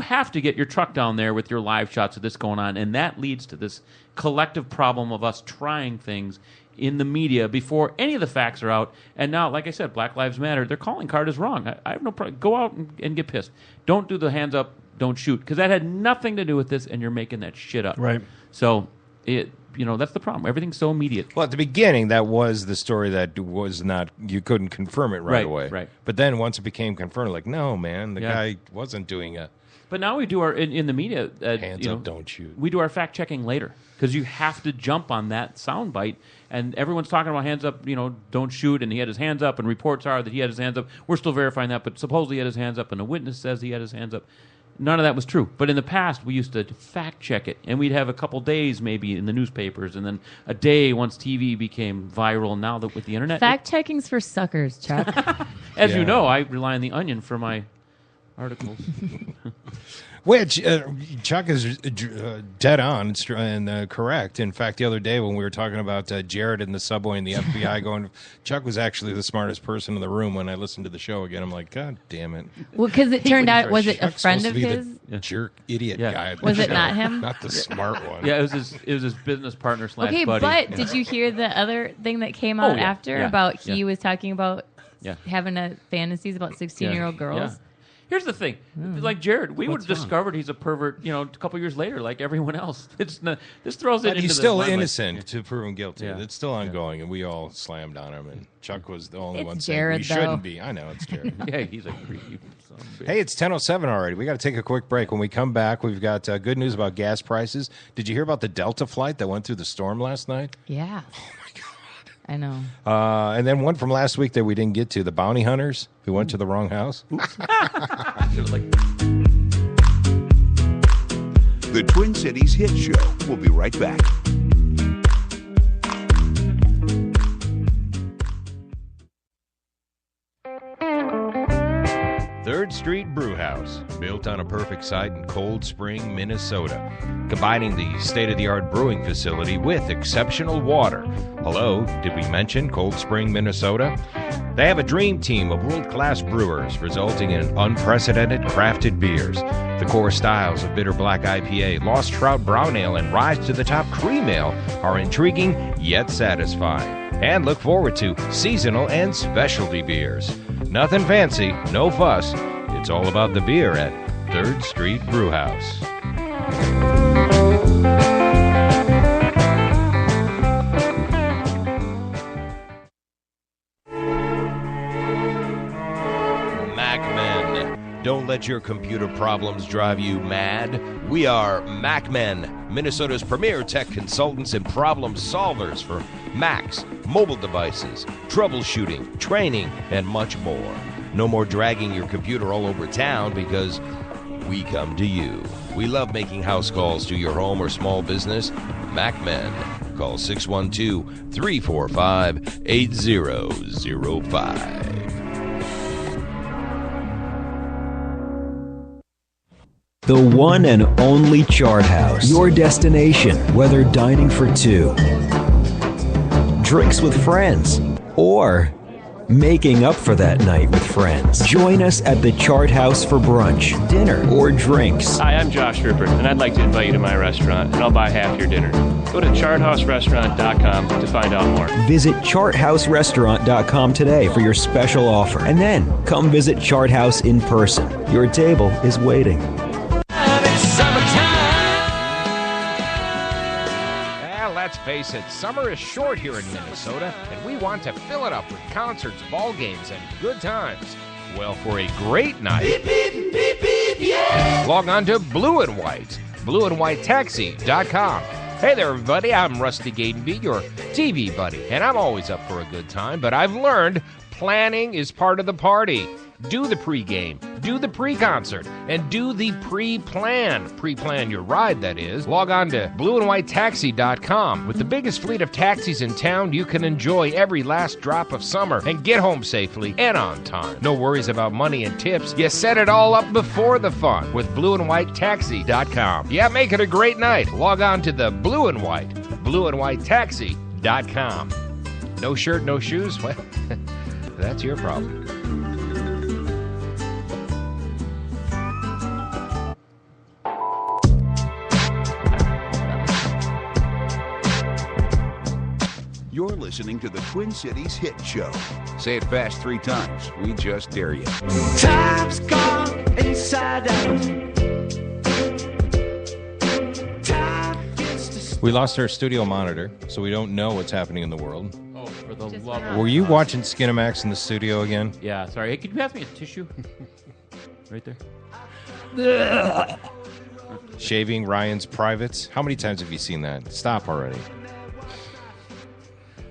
have to get your truck down there with your live shots of this going on, and that leads to this collective problem of us trying things in the media before any of the facts are out. And now, like I said, Black Lives Matter, their calling card is wrong. I have no problem. Go out and get pissed. Don't do the hands up, don't shoot, because that had nothing to do with this, and you're making that shit up. Right. So, that's the problem. Everything's so immediate. Well, at the beginning, that was the story that was not, you couldn't confirm it right away. Right. But then once it became confirmed, like, no, man, the guy wasn't doing it. But now we do our, in the media, Hands up, don't shoot. We do our fact checking later because you have to jump on that soundbite. And everyone's talking about hands up, don't shoot. And he had his hands up, and reports are that he had his hands up. We're still verifying that, but supposedly he had his hands up, and a witness says he had his hands up. None of that was true. But in the past, we used to fact check it, and we'd have a couple days maybe in the newspapers, and then a day once TV became viral. Now that with the internet, fact checking's for suckers, Chuck. As you know, I rely on the Onion for my articles. Which Chuck is dead on and correct. In fact, the other day when we were talking about Jared in the subway and the FBI going, Chuck was actually the smartest person in the room. When I listened to the show again, I'm like, God damn it. Well, because it turned out, was it a Chuck's friend supposed of to be his? the jerk idiot guy. Was it not him? Not the smart one. Yeah, it was his business partner / Okay, buddy. but did you hear the other thing that came out after about he was talking about having fantasies about 16-year-old girls? Yeah. Here's the thing, like Jared, we would have discovered he's a pervert, a couple years later, like everyone else. This throws it But into he's still the innocent to prove him guilty. Yeah. It's still ongoing, and we all slammed on him. And Chuck was the only It's one saying Jared, we shouldn't though. be. I know it's Jared. Yeah, he's a creepy son of a bitch. Hey, it's 10:07 already. We got to take a quick break. When we come back, we've got good news about gas prices. Did you hear about the Delta flight that went through the storm last night? Yeah. I know. And then one from last week that we didn't get to, the bounty hunters who went to the wrong house. The Twin Cities Hit Show. We'll be right back. Third Street Brewhouse, built on a perfect site in Cold Spring, Minnesota, combining the state-of-the-art brewing facility with exceptional water. Hello, did we mention Cold Spring, Minnesota? They have a dream team of world-class brewers, resulting in unprecedented crafted beers. The core styles of Bitter Black IPA, Lost Trout Brown Ale, and Rise to the Top Cream Ale are intriguing yet satisfying. And look forward to seasonal and specialty beers. Nothing fancy, no fuss. It's all about the beer at Third Street Brewhouse. MacMen. Don't let your computer problems drive you mad. We are MacMen, Minnesota's premier tech consultants and problem solvers for Macs, mobile devices, troubleshooting, training, and much more. No more dragging your computer all over town because we come to you. We love making house calls to your home or small business. MacMen. Call 612-345-8005. The one and only Chart House. Your destination, whether dining for two, drinks with friends, or making up for that night with friends. Join us at the Chart House for brunch, dinner, or drinks. Hi, I'm Josh Rupert, and I'd like to invite you to my restaurant, and I'll buy half your dinner. Go to charthouserestaurant.com to find out more. Visit charthouserestaurant.com today for your special offer. And then come visit Chart House in person. Your table is waiting. Let's face it, summer is short here in Minnesota, and we want to fill it up with concerts, ball games, and good times. Well, for a great night, log on to Blue and White, blueandwhitetaxi.com. Hey there, everybody, I'm Rusty Gatenby, your TV buddy, and I'm always up for a good time, but I've learned planning is part of the party. Do the pregame, do the pre-concert, and do the pre-plan. Pre-plan your ride, that is. Log on to blueandwhitetaxi.com. With the biggest fleet of taxis in town, you can enjoy every last drop of summer and get home safely and on time. No worries about money and tips. You set it all up before the fun with blueandwhitetaxi.com. Yeah, make it a great night. Log on to the Blue and White, blueandwhitetaxi.com. No shirt, no shoes? Well, that's your problem. You're listening to the Twin Cities Hit Show. Say it fast 3 times. We just dare you. Time's gone inside out. We lost our studio monitor, so we don't know what's happening in the world. Oh, for the love of Were you God. watching Skinamax in the studio again? Yeah, sorry. Hey, could you pass me a tissue? Right there. Shaving Ryan's privates. How many times have you seen that? Stop already.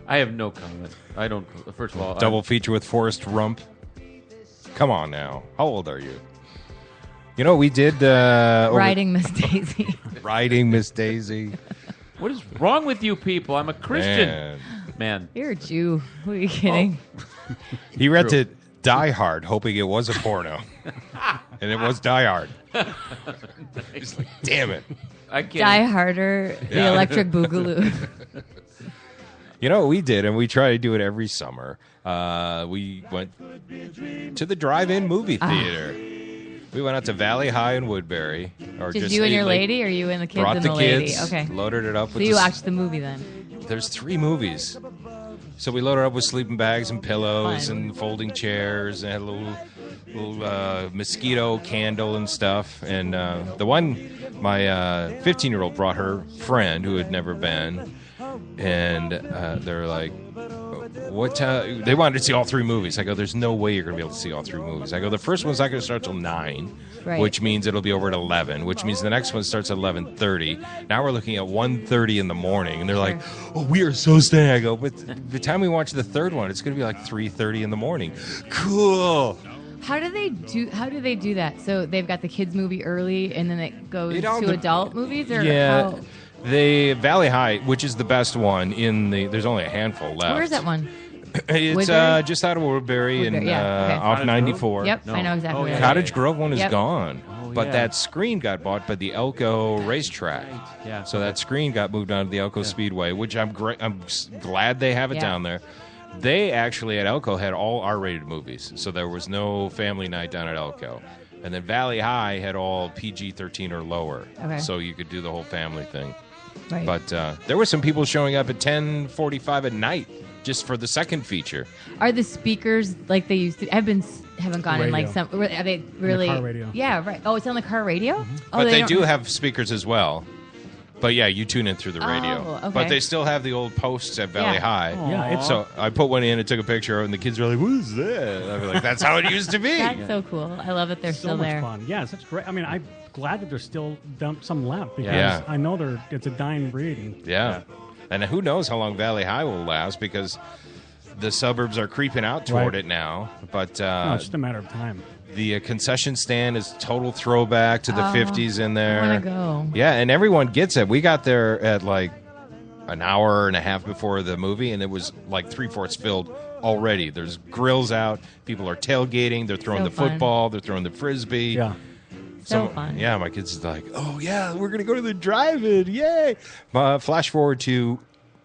I have no comment. I don't. First of all, Double feature with Forrest Rump. Come on now. How old are you? You know, we did... Riding Miss Daisy. Riding Miss Daisy. What is wrong with you people? I'm a Christian. Man. You're a Jew. Who are you kidding? Oh. He rented Die Hard, hoping it was a porno. And it was Die Hard. He's like, damn it. I can't. Die Harder, the Electric Boogaloo. You know what we did, and we try to do it every summer. We went to the drive-in movie theater. We went out to Valley High in Woodbury. Or Just you and your lady, or you and the kids brought and the the lady? kids, Okay. loaded it up So with you watched the movie then? There's 3 movies. So we loaded up with sleeping bags and pillows and folding chairs and had a little mosquito candle and stuff. And the one, my 15-year-old brought her friend who had never been. And they're like, what time? They wanted to see all 3 movies. I go, there's no way you're going to be able to see all 3 movies. I go, the first one's not going to start till 9, right, which means it'll be over at 11, which means the next one starts at 11:30. Now we're looking at 1:30 in the morning. And they're like, oh, we are so staying. I go, but by the time we watch the third one, it's going to be like 3:30 in the morning. Cool. How do they do that? So they've got the kids movie early, and then it goes to adult movies, or yeah. how? The Valley High, which is the best one there's only a handful left. Where is that one? It's just out of Woodbury and off 94. Yep, I know exactly where that is. Cottage Grove one is gone. Oh, But yeah. that screen got bought by the Elko racetrack. Yeah. So that screen got moved on to the Elko Speedway, which I'm glad they have it down there. They actually at Elko had all R-rated movies, so there was no family night down at Elko. And then Valley High had all PG-13 or lower, so you could do the whole family thing. Right. But there were some people showing up at 10:45 at night just for the second feature. Are the speakers like they used to? Haven't gone in like some. Are they really? The car radio. Yeah, right. Oh, it's on the car radio. Mm-hmm. Oh, But they don't- do have speakers as well. But yeah, you tune in through the radio. Oh, okay. But they still have the old posts at Valley High. Yeah, so I put one in and took a picture, and the kids were like, "What is that?" I was like, "That's how it used to be." That's so cool. I love that they're so still much there. fun. Yeah, such great. I mean, I'm glad that there's still some left because Yeah. I know it's a dying breed. And, Yeah. And who knows how long Valley High will last because the suburbs are creeping out toward Right. it now. But no, it's just a matter of time. the concession stand is total throwback to the 50s in there. I want to go. Yeah, and everyone gets it. We got there at like an hour and a half before the movie, and it was like 3/4 filled already. There's grills out. People are tailgating. They're throwing So the fun. football. They're throwing the frisbee. Yeah. So fun. Yeah, my kids are like, oh, yeah, we're going to go to the drive-in. Yay. Flash forward to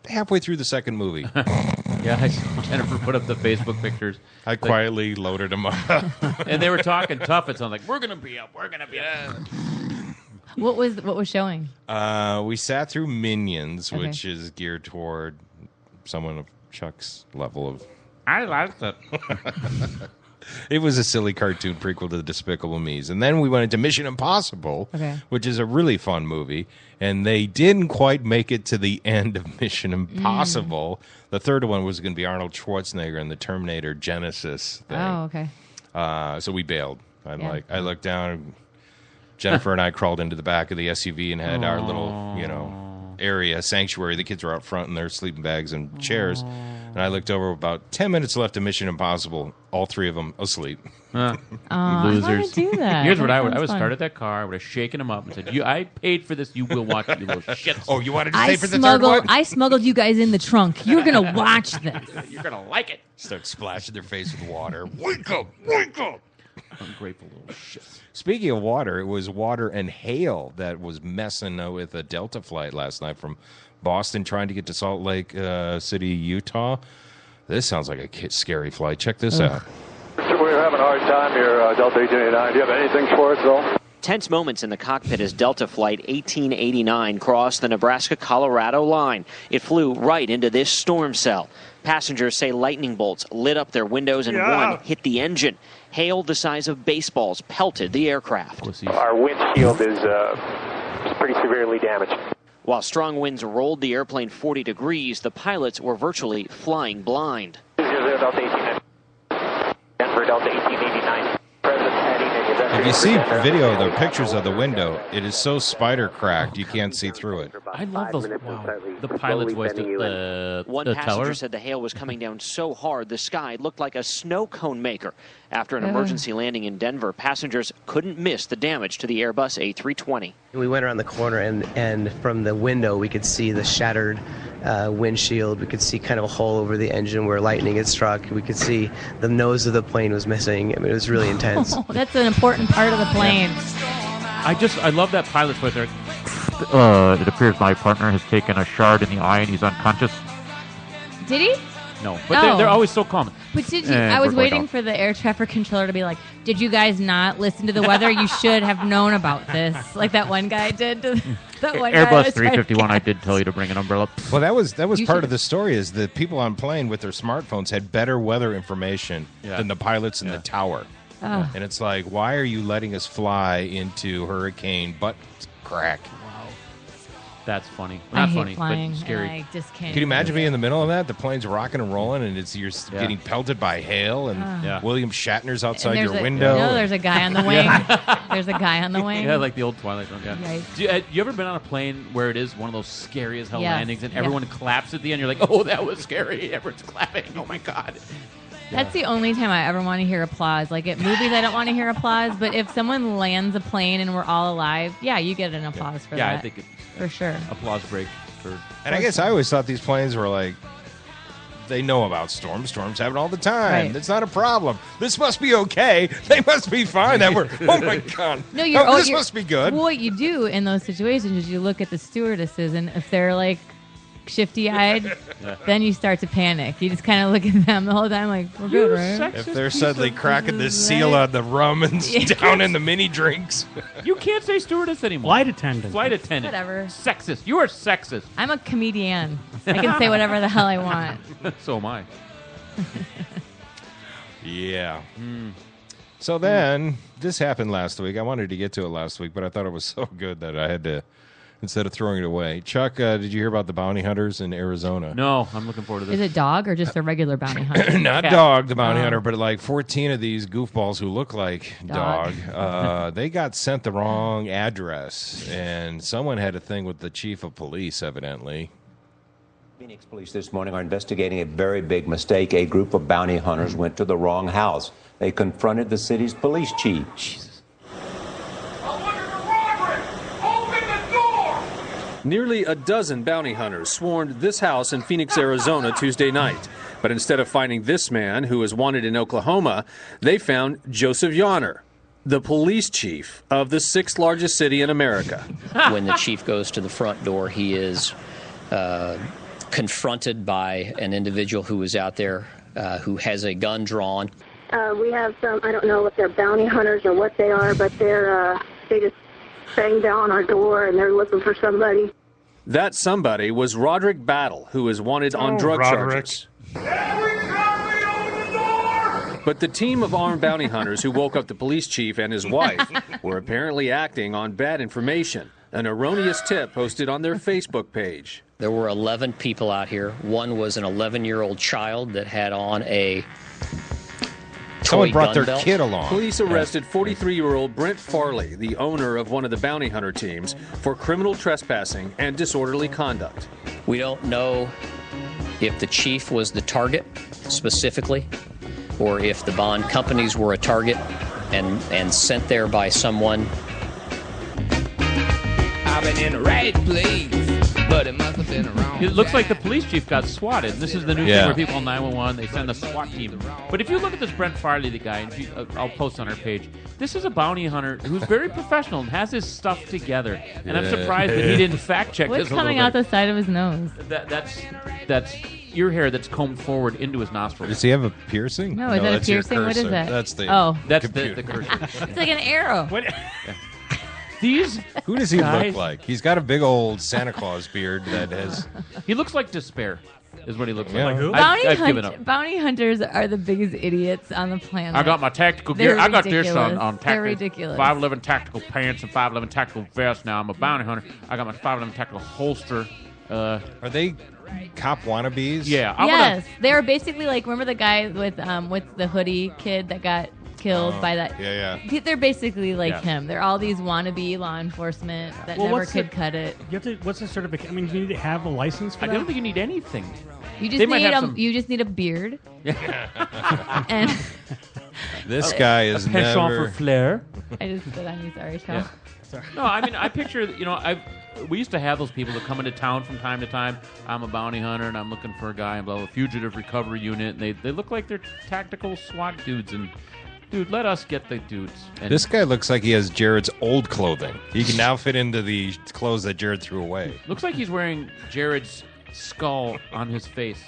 halfway through the second movie. Yeah, I saw Jennifer put up the Facebook pictures. I quietly loaded them up. And they were talking tough. It sounded like, we're going to be up. We're going to be up. What was showing? We sat through Minions, Okay. which is geared toward someone of Chuck's level of... I liked it. It was a silly cartoon prequel to the Despicable Me's. And then we went into Mission Impossible, which is a really fun movie. And they didn't quite make it to the end of Mission Impossible. The third one was going to be Arnold Schwarzenegger and the Terminator Genesis thing. Oh, okay. So we bailed. Yeah. I looked down. Jennifer and I crawled into the back of the SUV and had our little, area, sanctuary. The kids were out front in their sleeping bags and chairs. And I looked over, about 10 minutes left of Mission Impossible, all 3 of them asleep. I wanna do that. Here's what That I would sounds fun. started that car. I would have shaken them up and said, I paid for this. You will watch it, you little shits. Oh, you wanted to I stay for the third one? smuggled you guys in the trunk. You're gonna watch this. You're going to like it. Start splashing their face with water. Wake up! Wake up! Ungrateful little shits. Speaking of water, it was water and hail that was messing with a Delta flight last night from Boston trying to get to Salt Lake City, Utah. This sounds like a scary flight. Check this out. We're having a hard time here, Delta 889. Do you have anything for us at all? Tense moments in the cockpit as Delta Flight 1889 crossed the Nebraska-Colorado line. It flew right into this storm cell. Passengers say lightning bolts lit up their windows and one hit the engine. Hail the size of baseballs pelted the aircraft. Our windshield is pretty severely damaged. While strong winds rolled the airplane 40 degrees, the pilots were virtually flying blind. Delta 18, Denver Delta 1889. If you see video of the pictures of the window, it is so spider cracked you can't see through it. I love those. The pilot's voice. One passenger said the hail was coming down so hard the sky looked like a snow cone maker. After an emergency landing in Denver, passengers couldn't miss the damage to the Airbus A320. We went around the corner, and from the window we could see the shattered windshield. We could see kind of a hole over the engine where lightning had struck. We could see the nose of the plane was missing. I mean, it was really intense. That's an important part of the plane. I love that pilot's voice there. It appears my partner has taken a shard in the eye and he's unconscious. Did he? No, but they're always so calm. But did you? I was waiting for the air traffic controller to be like, "Did you guys not listen to the weather? You should have known about this." Like that one guy did. That one Airbus 351. I did tell you to bring an umbrella. Well, that was part of the story. Is the people on plane with their smartphones had better weather information than the pilots in the tower. Oh. And it's like, why are you letting us fly into hurricane butt crack? That's funny. I Not hate funny, flying, but scary. and I just can't. Can you imagine being in the middle of that? The plane's rocking and rolling, and you're getting pelted by hail, and William Shatner's outside your window. No, there's a guy on the wing. There's a guy on the wing. Yeah, like the old Twilight Zone. Yeah. Right. You ever been on a plane where it is one of those scary as hell Yes. landings, and everyone claps at the end? You're like, oh, that was scary. Everyone's clapping. Oh my god. That's the only time I ever want to hear applause. Like at movies, I don't want to hear applause. But if someone lands a plane and we're all alive, yeah, you get an applause for that. Yeah, I think it's for sure. Applause break for. And I guess I always thought these planes were like, they know about storms. Storms happen all the time. Right. It's not a problem. This must be okay. They must be fine. That we're. Oh my god. No, this must be good. Well, what you do in those situations is you look at the stewardesses, and if they're like shifty-eyed, then you start to panic. You just kind of look at them the whole time, like we're good, right? If they're suddenly cracking the seal on the rum and down in the mini drinks. You can't say stewardess anymore. Flight attendant. Flight attendant. Whatever. Sexist. You are sexist. I'm a comedian. I can say whatever the hell I want. So am I. Yeah. So then, this happened last week. I wanted to get to it last week, but I thought it was so good that I had to, instead of throwing it away. Chuck, did you hear about the bounty hunters in Arizona? No, I'm looking forward to this. Is it dog or just a regular bounty hunter? Not dog, the bounty hunter, but like 14 of these goofballs who look like Dog. they got sent the wrong address, and someone had a thing with the chief of police, evidently. Phoenix police this morning are investigating a very big mistake. A group of bounty hunters went to the wrong house. They confronted the city's police chief. Nearly a dozen bounty hunters swarmed this house in Phoenix, Arizona Tuesday night. But instead of finding this man, who is wanted in Oklahoma, they found Joseph Yonner, the police chief of the sixth largest city in America. When the chief goes to the front door, he is confronted by an individual who is out there who has a gun drawn. We have some, I don't know if they're bounty hunters or what they are, but they just bang down our door and they're looking for somebody. That somebody was Roderick Battle, who is wanted on drug charges. But the team of armed bounty hunters who woke up the police chief and his wife were apparently acting on bad information, an erroneous tip posted on their Facebook page. There were 11 people out here. One was an 11-year-old child that had on a Someone brought their belt. kid along. Police arrested 43-year-old Brent Farley, the owner of one of the bounty hunter teams, for criminal trespassing and disorderly conduct. We don't know if the chief was the target specifically, or if the bond companies were a target and sent there by someone. I've been in the right place, but it must have been around. It looks like the police chief got swatted. This is the new thing where people call 911, they send the SWAT team. But if you look at this Brent Farley, the guy, and I'll post on our page, this is a bounty hunter who's very professional and has his stuff together. And I'm surprised that he didn't fact check What's this a little coming bit. out the side of his nose? That's ear hair that's combed forward into his nostrils. Does he have a piercing? No, is that a that's your piercing? What is cursor. that? That's the Oh. That's computer. the cursor. It's like an arrow. These Who does he guys, look like? He's got a big old Santa Claus beard that has. He looks like despair. Is what he looks Yeah. like. Like who? I've given up. Bounty hunters are the biggest idiots on the planet. I got my tactical They're gear. I got this ridiculous. on They're tactical ridiculous. 511 tactical pants and 511 tactical vest. Now I'm a bounty hunter. I got my 511 tactical holster. Are they cop wannabes? Yeah. Yes, they are basically like, remember the guy with the hoodie kid that got killed by that? Yeah. They're basically like Yeah. him. They're all these wannabe law enforcement that never what's could cut it. You have to. What's the certificate? I mean, do you need to have a license for I that? don't think you need anything. You They just might need have a some- you just need a beard. And This guy is penchant never. for flair. I just spit on you. Sorry, Kjell. No, I mean, I picture, we used to have those people that come into town from time to time. I'm a bounty hunter, and I'm looking for a guy in a fugitive recovery unit, and they look like they're tactical SWAT dudes, and, dude, let us get the dudes. And This guy looks like he has Jared's old clothing. He can now fit into the clothes that Jared threw away. looks like he's wearing Jared's skull on his face.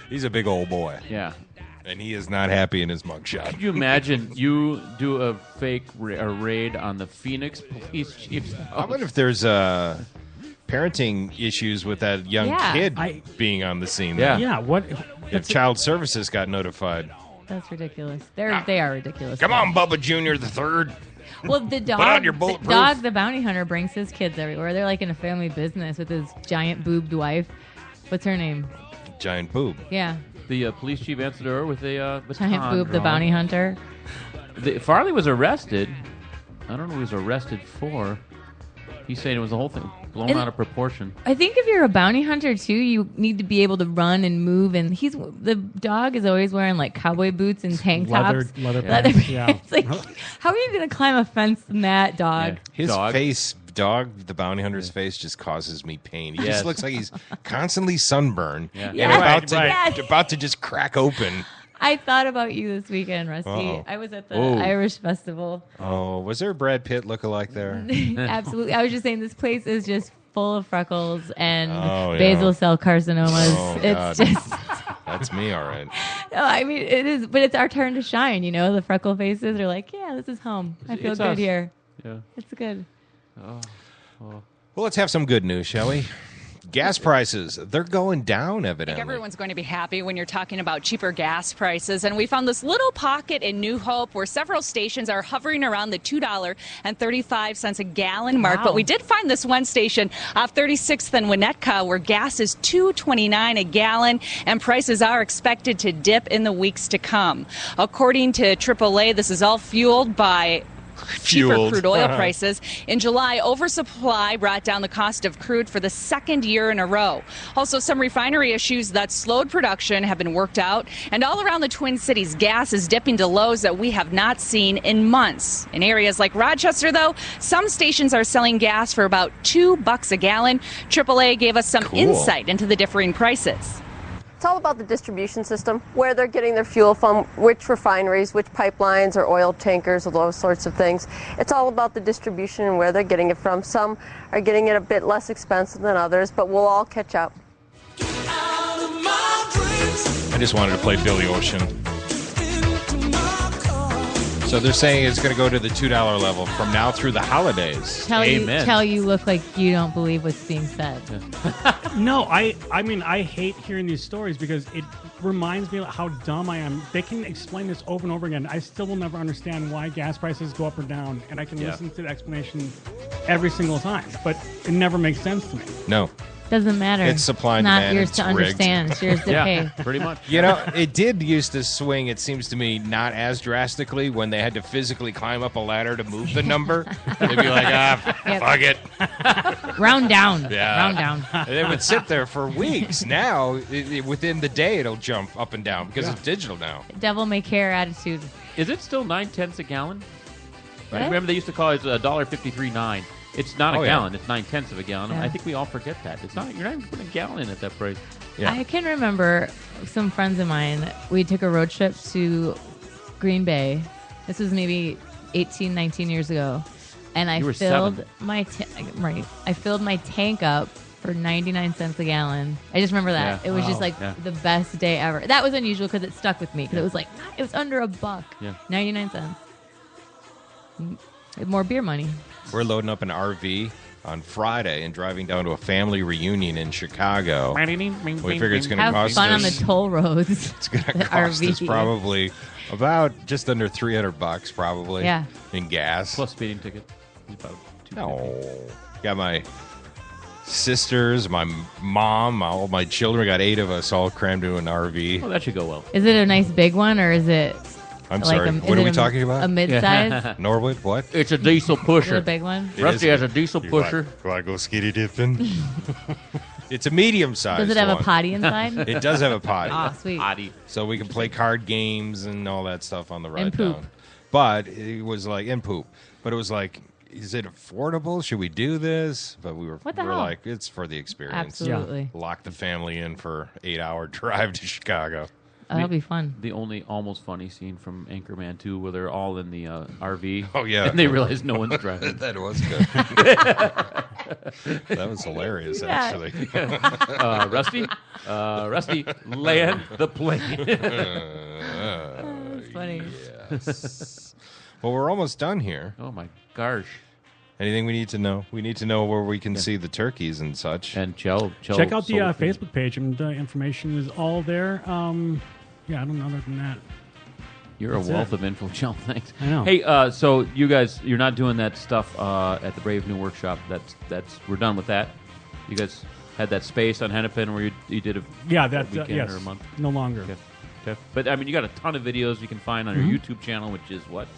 He's a big old boy. Yeah. And he is not happy in his mugshot. Could you imagine you do a fake raid on the Phoenix police chief's house? I wonder if there's parenting issues with that young Yeah. kid being on the scene. Yeah. Yeah. What? If Child Services got notified. That's ridiculous. They are ridiculous. Come on, Bubba Jr. the third. Well, the dog, on your the bulletproof. dog, the bounty hunter brings his kids everywhere. They're like in a family business with his giant boobed wife. What's her name? Giant boob. Yeah, The police chief answered her with a giant baton boob, the drawn. bounty hunter. Farley was arrested. I don't know what he was arrested for. He's saying it was the whole thing blown And- out of proportion. I think if you're a bounty hunter too, you need to be able to run and move. And the dog is always wearing like cowboy boots and tank tops, leather pants. Yeah. It's like, how are you going to climb a fence in that dog? His Dog. face, the bounty hunter's face, just causes me pain. He Yes. just looks like he's constantly sunburned and Yes. about to just crack open. I thought about you this weekend, Rusty. Uh-oh. I was at the Oh. Irish Festival. Oh, was there a Brad Pitt lookalike there? Absolutely. I was just saying this place is just full of freckles and Oh, yeah. basal cell carcinomas. Oh, it's God. just That's me, all right. no, I mean it is, but it's our turn to shine, you know. The freckle faces are like, yeah, this is home. I feel It's good us. here. Yeah. It's good. Well, let's have some good news, shall we? Gas prices, they're going down, I evidently. think everyone's going to be happy when you're talking about cheaper gas prices. And we found this little pocket in New Hope where several stations are hovering around the $2.35 a gallon mark. Wow. But we did find this one station off 36th and Winnetka where gas is $2.29 a gallon and prices are expected to dip in the weeks to come. According to AAA, this is all fueled by cheaper crude oil prices. In July, oversupply brought down the cost of crude for the second year in a row. Also, some refinery issues that slowed production have been worked out. And all around the Twin Cities, gas is dipping to lows that we have not seen in months. In areas like Rochester, though, some stations are selling gas for about $2 a gallon. AAA gave us some insight into the differing prices. It's all about the distribution system, where they're getting their fuel from, which refineries, which pipelines or oil tankers, or those sorts of things. It's all about the distribution and where they're getting it from. Some are getting it a bit less expensive than others, but we'll all catch up. I just wanted to play Billy Ocean. So they're saying it's going to go to the $2 level from now through the holidays. Tell you look like you don't believe what's being said. No, I mean, I hate hearing these stories because it reminds me of how dumb I am. They can explain this over and over again. I still will never understand why gas prices go up or down, and I can listen to the explanation every single time, but it never makes sense to me. No. Doesn't matter. It's supply and Not demand. yours It's to rigged. understand. It's yours to pay. Pretty much. You know, it did used to swing, it seems to me, not as drastically when they had to physically climb up a ladder to move the number. They'd be like, fuck it. Round down. Yeah. Round down. And they would sit there for weeks. Now, within the day, it'll jump up and down because it's digital now. Devil may care attitude. Is it still 9/10 a gallon? What? Remember they used to call it $1.53.9. It's not a Oh, yeah. gallon. It's 9/10 of a gallon. Yeah. I think we all forget that. It's not. You're not even putting a gallon in at that price. I can remember some friends of mine, we took a road trip to Green Bay. This was maybe 18, 19 years ago. And I You were filled 7. my I filled my tank up for 99 cents a gallon. I just remember that. Yeah. It was just Wow. like Yeah. the best day ever. That was unusual because it stuck with me because it was like, it was under $1. Yeah. 99 cents. More beer money. We're loading up an RV on Friday and driving down to a family reunion in Chicago. We figure it's going to cost us... Have fun on the toll roads. It's going to cost us probably about just under $300 probably in gas. Plus speeding ticket. About Got my sisters, my mom, all my children. We got 8 of us all crammed into an RV. Oh, that should go well. Is it a nice big one, or is it... I'm sorry. What are we talking about? A mid-size? Norwood? What? It's a diesel pusher. Is it a big one? Rusty has a diesel pusher. Do I go skinny dipping? It's a medium size. Does it have a potty inside? It does have a potty. Oh, sweet. Potty. So we can play card games and all that stuff on the ride And poop. down. But it was like, and poop. But it was like, is it affordable? Should we do this? But we were hell? like, it's for the experience. Absolutely. Lock the family in for 8-hour drive to Chicago. That'll be fun. The only almost funny scene from Anchorman 2 where they're all in the RV. Oh, yeah. And they realize no one's driving. That was good. That was hilarious, actually. Rusty, land the plane. That's funny. Yes. Well, we're almost done here. Oh, my gosh. Anything we need to know? We need to know where we can see the turkeys and such. And Kjell check out the Facebook page, and the information is all there. I don't know other than that. You're a wealth of info, Kjell. Thanks. I know. Hey, so you guys, you're not doing that stuff at the Brave New Workshop. That's we're done with that. You guys had that space on Hennepin where you did a weekend yes, or a month. No longer. Okay. But I mean, you got a ton of videos you can find on your YouTube channel, which is what?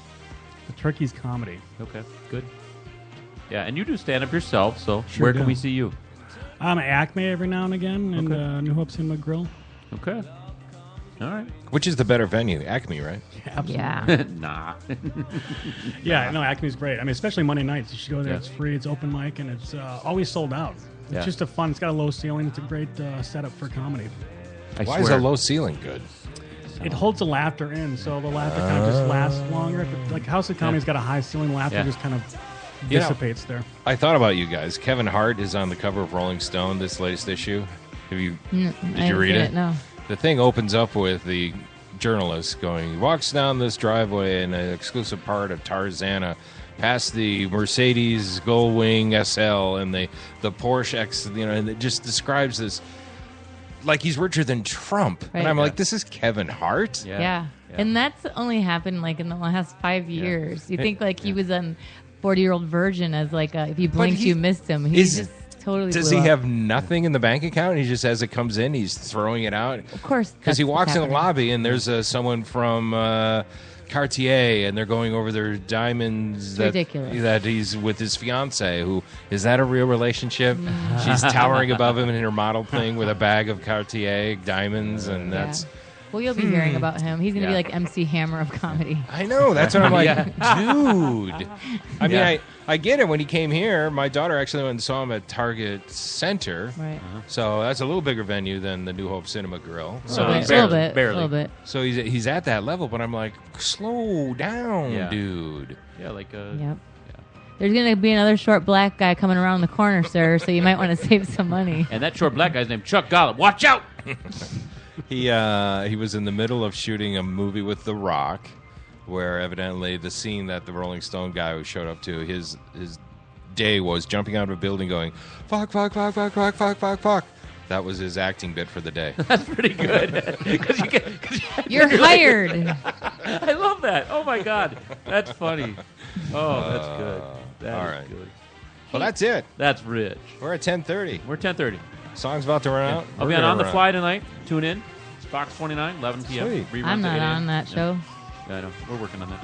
The Turkeys Comedy. Okay, good. Yeah, and you do stand up yourself. So Sure where do. can we see you? I'm at Acme every now and again, and New Hope Cinema Grill. Okay. All right. Which is the better venue? Acme, right? Absolutely. Nah. Yeah, no, Acme's great. I mean, especially Monday nights. You should go there. Yeah. It's free. It's open mic, and it's always sold out. It's Yeah. just a fun. It's got a low ceiling. It's a great setup for comedy. Why is a low ceiling good? It holds the laughter in, so the laughter kind of just lasts longer. Like House of Comedy's got a high ceiling. Laughter just kind of dissipates there. I thought about you guys. Kevin Hart is on the cover of Rolling Stone, this latest issue. Did you read it? No. The thing opens up with the journalist going, he walks down this driveway in an exclusive part of Tarzana, past the Mercedes Gullwing SL and the Porsche X, and it just describes this like he's richer than Trump. Right. And I'm like, this is Kevin Hart? Yeah. And that's only happened like in the last 5 years. You think like he was on 40-Year-Old Virgin as like if you blinked you missed him. He's just totally Does blew he up. have nothing in the bank account? He just, as it comes in, he's throwing it out? Of course. Because he that's walks in the happening. lobby and there's someone from Cartier and they're going over their diamonds ridiculous. that he's with his fiance. Who is that a real relationship? She's towering above him in her model thing with a bag of Cartier diamonds, and that's. Well, you'll be hearing about him. He's going to be like MC Hammer of comedy. I know. That's what I'm like, dude. I mean, I get it. When he came here, my daughter actually went and saw him at Target Center. Right. So that's a little bigger venue than the New Hope Cinema Grill. So a little bit. So he's at that level, but I'm like, slow down, dude. Yeah, like Yep. There's going to be another short black guy coming around the corner, sir, so you might want to save some money. And that short black guy's named Chuck Gollum. Watch out! He was in the middle of shooting a movie with The Rock, where evidently the scene that the Rolling Stone guy who showed up to, his day was jumping out of a building going, fuck, fuck, fuck, fuck, fuck, fuck, fuck, fuck. That was his acting bit for the day. That's pretty good. You're hired. I love that. Oh, my God. That's funny. Oh, that's good. That all is right. good. Well, that's it. That's rich. We're at 10:30. We're 10:30. Song's about to run out. I'll be on The Fly tonight. Tune in. It's Fox 29, 11 p.m. Sweet. Reruns I'm not at 8 a.m. on that show. Yeah, I know. We're working on that.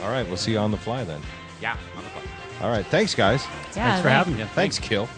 All right, we'll see you on The Fly then. Yeah, on The Fly. All right, thanks, guys. Yeah, Thanks for having me. Thanks, Kjell.